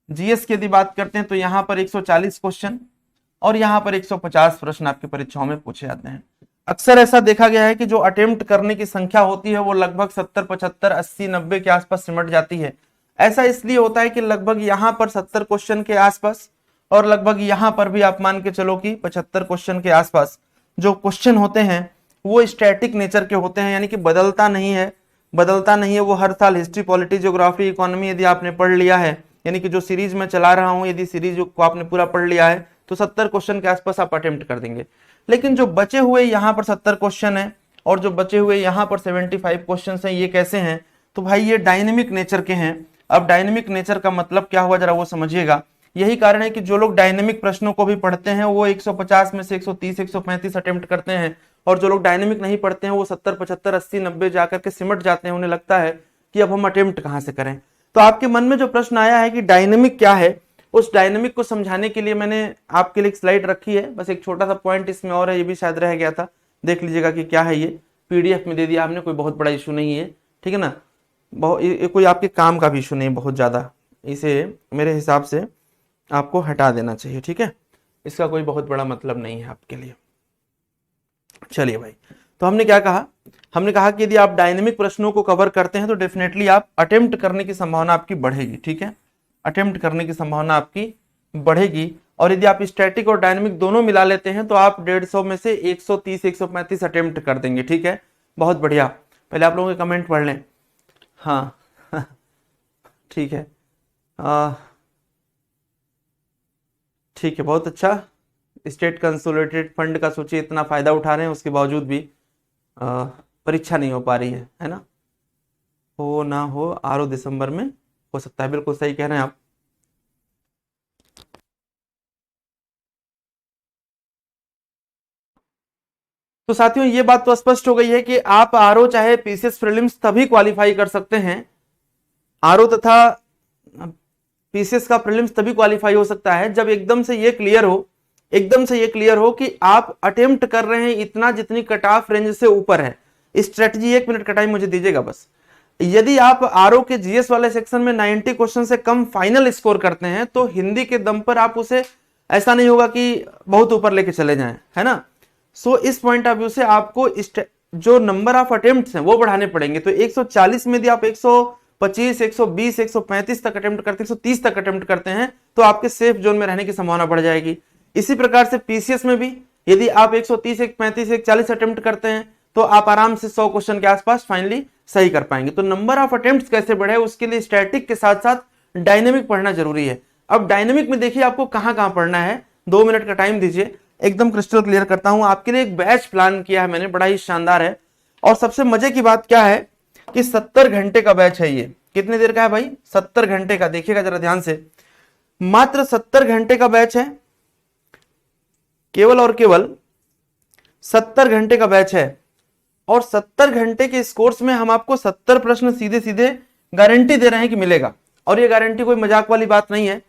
जीएस की यदि बात करते हैं तो यहां पर 140 क्वेश्चन और यहां पर 150 प्रश्न आपकी परीक्षाओं में पूछे जाते हैं। अक्सर ऐसा देखा गया है कि जो अटेम्प्ट करने की संख्या होती है वो लगभग 70, 75, 80, 90 के आसपास सिमट जाती है। ऐसा इसलिए होता है कि लगभग यहां पर 70 क्वेश्चन के आसपास और लगभग यहां पर भी आप मान के चलो कि 75 क्वेश्चन के आसपास जो क्वेश्चन होते हैं वो स्टैटिक नेचर के होते हैं, यानी कि बदलता नहीं है वो हर साल। हिस्ट्री, पॉलिटी, ज्योग्राफी, इकोनॉमी यदि आपने पढ़ लिया है, यानी कि जो सीरीज में चला रहा हूं, यदि सीरीज को आपने पूरा पढ़ लिया है तो 70 क्वेश्चन के आसपास आप अटेम्प्ट कर देंगे। लेकिन जो बचे हुए यहाँ पर 70 क्वेश्चन है और जो बचे हुए यहाँ पर 75 क्वेश्चन हैं, ये कैसे हैं? तो भाई ये डायनेमिक नेचर के हैं। अब डायनेमिक नेचर का मतलब क्या हुआ जरा वो समझिएगा। यही कारण है कि जो लोग डायनेमिक प्रश्नों को भी पढ़ते हैं वो 150 में से 130, 135 अटेम्प्ट करते हैं, और जो लोग डायनेमिक नहीं पढ़ते हैं वो 70, 75, 80, 90 जाकर के सिमट जाते हैं। उन्हें लगता है कि अब हम अटेम्प्ट कहां से करें। तो आपके मन में जो प्रश्न आया है कि डायनेमिक क्या है, उस डायनेमिक को समझाने के लिए मैंने आपके लिए एक स्लाइड रखी है। बस एक छोटा सा पॉइंट इसमें और है, ये भी शायद रह गया था, देख लीजिएगा कि क्या है। ये पीडीएफ में दे दिया हमने, कोई बहुत बड़ा इशू नहीं है, ठीक है ना। कोई आपके काम का भी इशू नहीं बहुत ज्यादा, इसे मेरे हिसाब से आपको हटा देना चाहिए, ठीक है। इसका कोई बहुत बड़ा मतलब नहीं है आपके लिए। चलिए भाई, तो हमने क्या कहा? हमने कहा कि यदि आप डायनेमिक प्रश्नों को कवर करते हैं तो डेफिनेटली आप अटेम्प्ट करने की संभावना आपकी बढ़ेगी, ठीक है। अटेम्प्ट करने की संभावना आपकी बढ़ेगी। और यदि आप स्टैटिक और डायनेमिक दोनों मिला लेते हैं तो आप 150 में से 130, 135 अटेम्प्ट कर देंगे, ठीक है। बहुत बढ़िया। पहले आप लोगों के कमेंट पढ़ लें। हाँ ठीक है, ठीक है, बहुत अच्छा। स्टेट कंसोलिडेटेड फंड का सोचिए, इतना फायदा उठा रहे हैं, उसके बावजूद भी परीक्षा नहीं हो पा रही है ना। हो ना हो, आरओ दिसंबर में हो सकता है, बिल्कुल सही कह रहे हैं आप। तो साथियों ये बात तो स्पष्ट हो गई है कि आप आरओ चाहे पीसीएस प्रीलिम्स तभी क्वालिफाई कर सकते हैं। आरओ तथा पीसीएस का प्रीलिम्स तभी क्वालिफाई हो सकता है जब एकदम से ये क्लियर हो कि आप अटेम्प्ट कर रहे हैं इतना जितनी कट ऑफ रेंज से ऊपर है। स्ट्रेटजी 1 मिनट का टाइम मुझे दीजिएगा बस। यदि आप आरओ के जीएस वाले सेक्शन में 90 क्वेश्चन से कम फाइनल स्कोर करते हैं तो हिंदी के दम पर आप उसे, ऐसा नहीं होगा कि बहुत ऊपर लेके चले जाएं, है ना। सो इस पॉइंट ऑफ व्यू से आपको जो नंबर ऑफ अटेम्प्ट्स हैं वो बढ़ाने पड़ेंगे। तो 140 में यदि आप 125, 120, 135 तक अटेम्प्ट करते हैं, 130 तक अटेम्प्ट करते हैं तो आपके सेफ जोन में रहने की संभावना बढ़ जाएगी। इसी प्रकार से पीसीएस में भी यदि आप 130, 135, 140 अटेम्प्ट करते हैं तो आप आराम से 100 क्वेश्चन के आसपास फाइनली सही कर पाएंगे। तो नंबर ऑफ अटेम्प्ट्स कैसे बढ़े उसके लिए स्टैटिक के साथ साथ डायनेमिक पढ़ना जरूरी है। अब डायनेमिक में देखिए आपको कहां पढ़ना है, 2 मिनट का टाइम दीजिए, एकदम क्रिस्टल क्लियर करता हूं। आपके लिए एक बैच प्लान किया है मैंने, बड़ा ही शानदार है। और सबसे मजे की बात क्या है कि 70 घंटे का बैच है। ये कितने देर का है भाई? 70 घंटे का। देखिएगा जरा ध्यान से, मात्र 70 घंटे का बैच है, केवल और केवल 70 घंटे का बैच है। और 70 घंटे के इस कोर्स में हम आपको 70 प्रश्न सीधे सीधे गारंटी दे रहे हैं कि मिलेगा। और ये गारंटी कोई मजाक वाली बात नहीं है।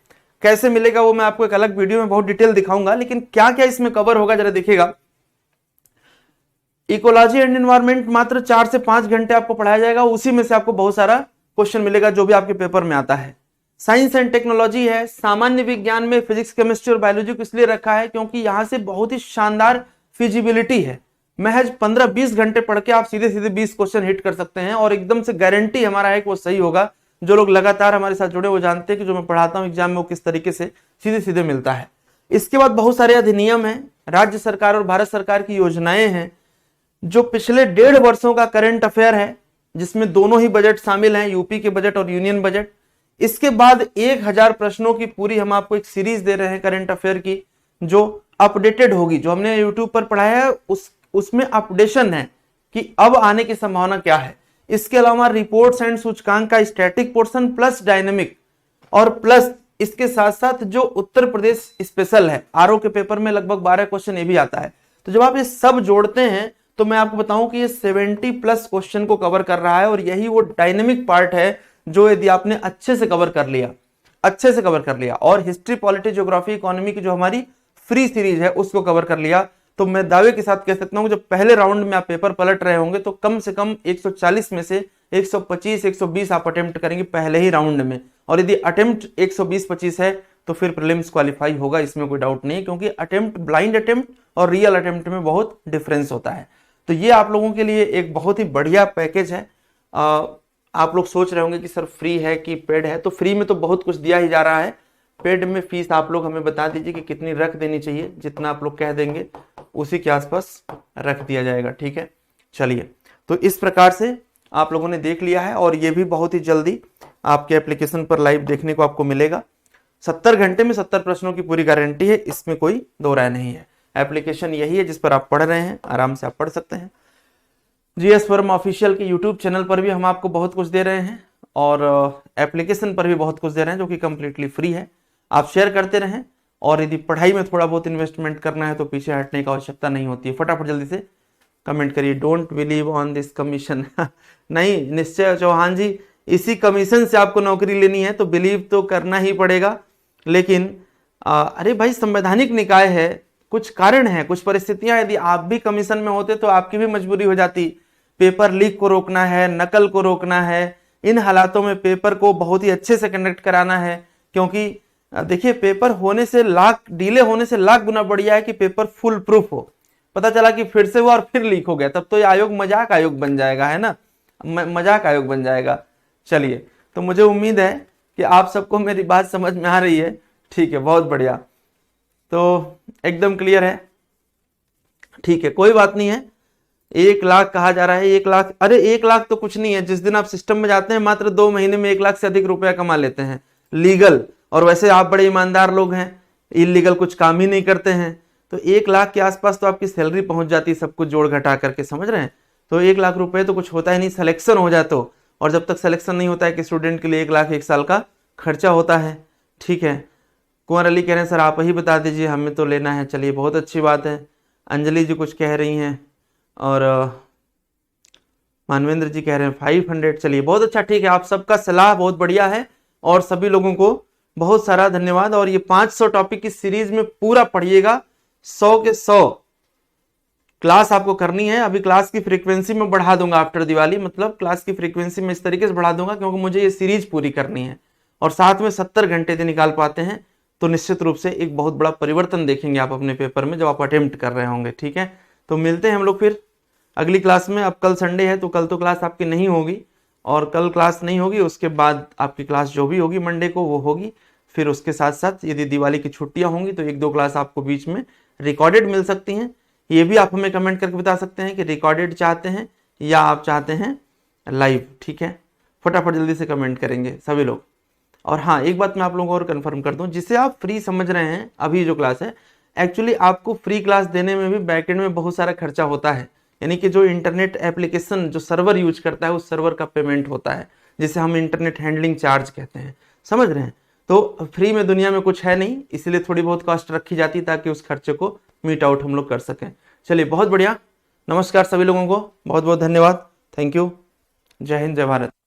कैसे मिलेगा वो मैं आपको एक अलग वीडियो में बहुत डिटेल दिखाऊंगा, लेकिन क्या क्या इसमें कवर होगा जरा देखिएगा। इकोलॉजी एंड एनवायरनमेंट मात्र 4 से 5 घंटे आपको पढ़ाया जाएगा, उसी में से आपको बहुत सारा क्वेश्चन मिलेगा जो भी आपके पेपर में आता है। साइंस एंड टेक्नोलॉजी है। सामान्य विज्ञान में फिजिक्स, केमिस्ट्री और बायोलॉजी को इसलिए रखा है क्योंकि यहां से बहुत ही शानदार फिजिबिलिटी है। महज 15-20 घंटे पढ़ के आप सीधे सीधे 20 क्वेश्चन हिट कर सकते हैं और एकदम से गारंटी हमारा है कि वो सही होगा। जो लोग लगातार हमारे साथ जुड़े वो जानते हैं कि जो मैं पढ़ाता हूँ एग्जाम में वो किस तरीके से सीधे सीधे मिलता है। इसके बाद बहुत सारे अधिनियम हैं, राज्य सरकार और भारत सरकार की योजनाएं हैं, जो पिछले 1.5 वर्षों का करंट अफेयर है, जिसमें दोनों ही बजट शामिल हैं, यूपी के बजट और यूनियन बजट। इसके बाद 1000 प्रश्नों की पूरी हम आपको एक सीरीज दे रहे हैं करंट अफेयर की, जो अपडेटेड होगी। जो हमने यूट्यूब पर पढ़ाया है उसमें अपडेशन है कि अब आने की संभावना क्या है। इसके अलावा रिपोर्ट्स एंड सूचकांक का स्टैटिक पोर्शन प्लस डायनेमिक, और प्लस इसके साथ साथ जो उत्तर प्रदेश स्पेशल है, आरओ के पेपर में लगभग 12 क्वेश्चन ये भी आता है। तो जब आप ये सब जोड़ते हैं तो मैं आपको बताऊं कि ये 70+ क्वेश्चन को कवर कर रहा है, और यही वो डायनेमिक पार्ट है जो यदि आपने अच्छे से कवर कर लिया, और हिस्ट्री, पॉलिटी, ज्योग्राफी, इकोनॉमी की जो हमारी फ्री सीरीज है उसको कवर कर लिया, तो मैं दावे के साथ कह सकता हूं कि जब पहले राउंड में आप पेपर पलट रहे होंगे तो कम से कम 140 में से 125 120 आप अटेम्प्ट करेंगे पहले ही राउंड में। और यदि अटेम्प्ट 120-25 है तो फिर प्रीलिम्स क्वालिफाई होगा, इसमें कोई डाउट नहीं है, क्योंकि अटेम्प्ट, ब्लाइंड अटेम्प्ट और रियल अटेम्प्ट में बहुत डिफरेंस होता है। तो ये आप लोगों के लिए एक बहुत ही बढ़िया पैकेज है। आप लोग सोच रहे होंगे कि सर फ्री है कि पेड है, तो फ्री में तो बहुत कुछ दिया ही जा रहा है। पेड में फीस आप लोग हमें बता दीजिए कि कितनी रख देनी चाहिए, जितना आप लोग कह देंगे उसी के आसपास रख दिया जाएगा, ठीक है। चलिए, तो इस प्रकार से आप लोगों ने देख लिया है, और ये भी बहुत ही जल्दी आपके एप्लीकेशन पर लाइव देखने को आपको मिलेगा। 70 घंटे में 70 प्रश्नों की पूरी गारंटी है, इसमें कोई दो राय नहीं है। एप्लीकेशन यही है जिस पर आप पढ़ रहे हैं, आराम से आप पढ़ सकते हैं। जीएस वर्मा ऑफिशियल के यूट्यूब चैनल पर भी हम आपको बहुत कुछ दे रहे हैं, और एप्लीकेशन पर भी बहुत कुछ दे रहे हैं जो कि कंप्लीटली फ्री है। आप शेयर करते रहें, और यदि पढ़ाई में थोड़ा बहुत इन्वेस्टमेंट करना है तो पीछे हटने की आवश्यकता नहीं होती है। फटाफट जल्दी से कमेंट करिए, don't believe on this commission. नहीं निश्चय चौहान जी, इसी कमीशन से आपको नौकरी लेनी है तो बिलीव तो करना ही पड़ेगा, लेकिन अरे भाई संवैधानिक निकाय है, कुछ कारण है, कुछ परिस्थितियां, यदि आप भी कमीशन में होते तो आपकी भी मजबूरी हो जाती। पेपर लीक को रोकना है, नकल को रोकना है, इन हालातों में पेपर को बहुत ही अच्छे से कंडक्ट कराना है, क्योंकि देखिए पेपर होने से डिले होने से लाख गुना बढ़िया है कि पेपर फुल प्रूफ हो। पता चला कि फिर से हुआ और फिर लीक हो गया, तब तो ये आयोग मजाक आयोग बन जाएगा, है ना, मजाक आयोग बन जाएगा। चलिए, तो मुझे उम्मीद है कि आप सबको मेरी बात समझ में आ रही है, ठीक है, बहुत बढ़िया, तो एकदम क्लियर है, ठीक है, कोई बात नहीं है। 1 लाख कहा जा रहा है, 1 लाख, अरे 1 लाख तो कुछ नहीं है। जिस दिन आप सिस्टम में जाते हैं मात्र 2 महीने में 1 लाख से अधिक रुपया कमा लेते हैं लीगल, और वैसे आप बड़े ईमानदार लोग हैं, इलीगल कुछ काम ही नहीं करते हैं, तो 1 लाख के आसपास तो आपकी सैलरी पहुंच जाती है, सब कुछ जोड़ घटा करके, समझ रहे हैं। तो 1 लाख रुपए तो कुछ होता ही नहीं, सिलेक्शन हो जाए तो, और जब तक सिलेक्शन नहीं होता है कि स्टूडेंट के लिए 1 लाख 1 साल का खर्चा होता है, ठीक है। कुंवर अली कह रहे हैं सर आप ही बता दीजिए, हमें तो लेना है। चलिए, बहुत अच्छी बात है। अंजलि जी कुछ कह रही हैं, और मानवेंद्र जी कह रहे हैं 500। चलिए, बहुत अच्छा, ठीक है, आप सबका सलाह बहुत बढ़िया है, और सभी लोगों को बहुत सारा धन्यवाद। और ये 500 टॉपिक की सीरीज में पूरा पढ़िएगा, 100 के 100 क्लास आपको करनी है। अभी क्लास की फ्रीक्वेंसी में बढ़ा दूंगा आफ्टर दिवाली, मतलब क्लास की फ्रीक्वेंसी में इस तरीके से बढ़ा दूंगा क्योंकि मुझे ये सीरीज पूरी करनी है, और साथ में 70 घंटे से निकाल पाते हैं तो निश्चित रूप से एक बहुत बड़ा परिवर्तन देखेंगे आप अपने पेपर में जब आप अटेम्प्ट कर रहे होंगे, ठीक है। तो मिलते हैं हम लोग फिर अगली क्लास में। अब कल संडे है तो कल तो क्लास आपकी नहीं होगी, और कल क्लास नहीं होगी, उसके बाद आपकी क्लास जो भी होगी मंडे को वो होगी। फिर उसके साथ साथ यदि दिवाली की छुट्टियां होंगी तो 1-2 क्लास आपको बीच में रिकॉर्डेड मिल सकती हैं। ये भी आप हमें कमेंट करके बता सकते हैं कि रिकॉर्डेड चाहते हैं या आप चाहते हैं लाइव, ठीक है। फटाफट जल्दी से कमेंट करेंगे सभी लोग। और हाँ, एक बात मैं आप लोगों को और कंफर्म कर दूं, जिसे आप फ्री समझ रहे हैं अभी जो क्लास है, एक्चुअली आपको फ्री क्लास देने में भी बैकएंड में बहुत सारा खर्चा होता है, यानी कि जो इंटरनेट एप्लीकेशन जो सर्वर यूज करता है उस सर्वर का पेमेंट होता है, जिसे हम इंटरनेट हैंडलिंग चार्ज कहते हैं, समझ रहे हैं। तो फ्री में दुनिया में कुछ है नहीं, इसलिए थोड़ी बहुत कॉस्ट रखी जाती है ताकि उस खर्चे को मीट आउट हम लोग कर सकें। चलिए, बहुत बढ़िया, नमस्कार सभी लोगों को, बहुत बहुत धन्यवाद, थैंक यू, जय हिंद, जय भारत।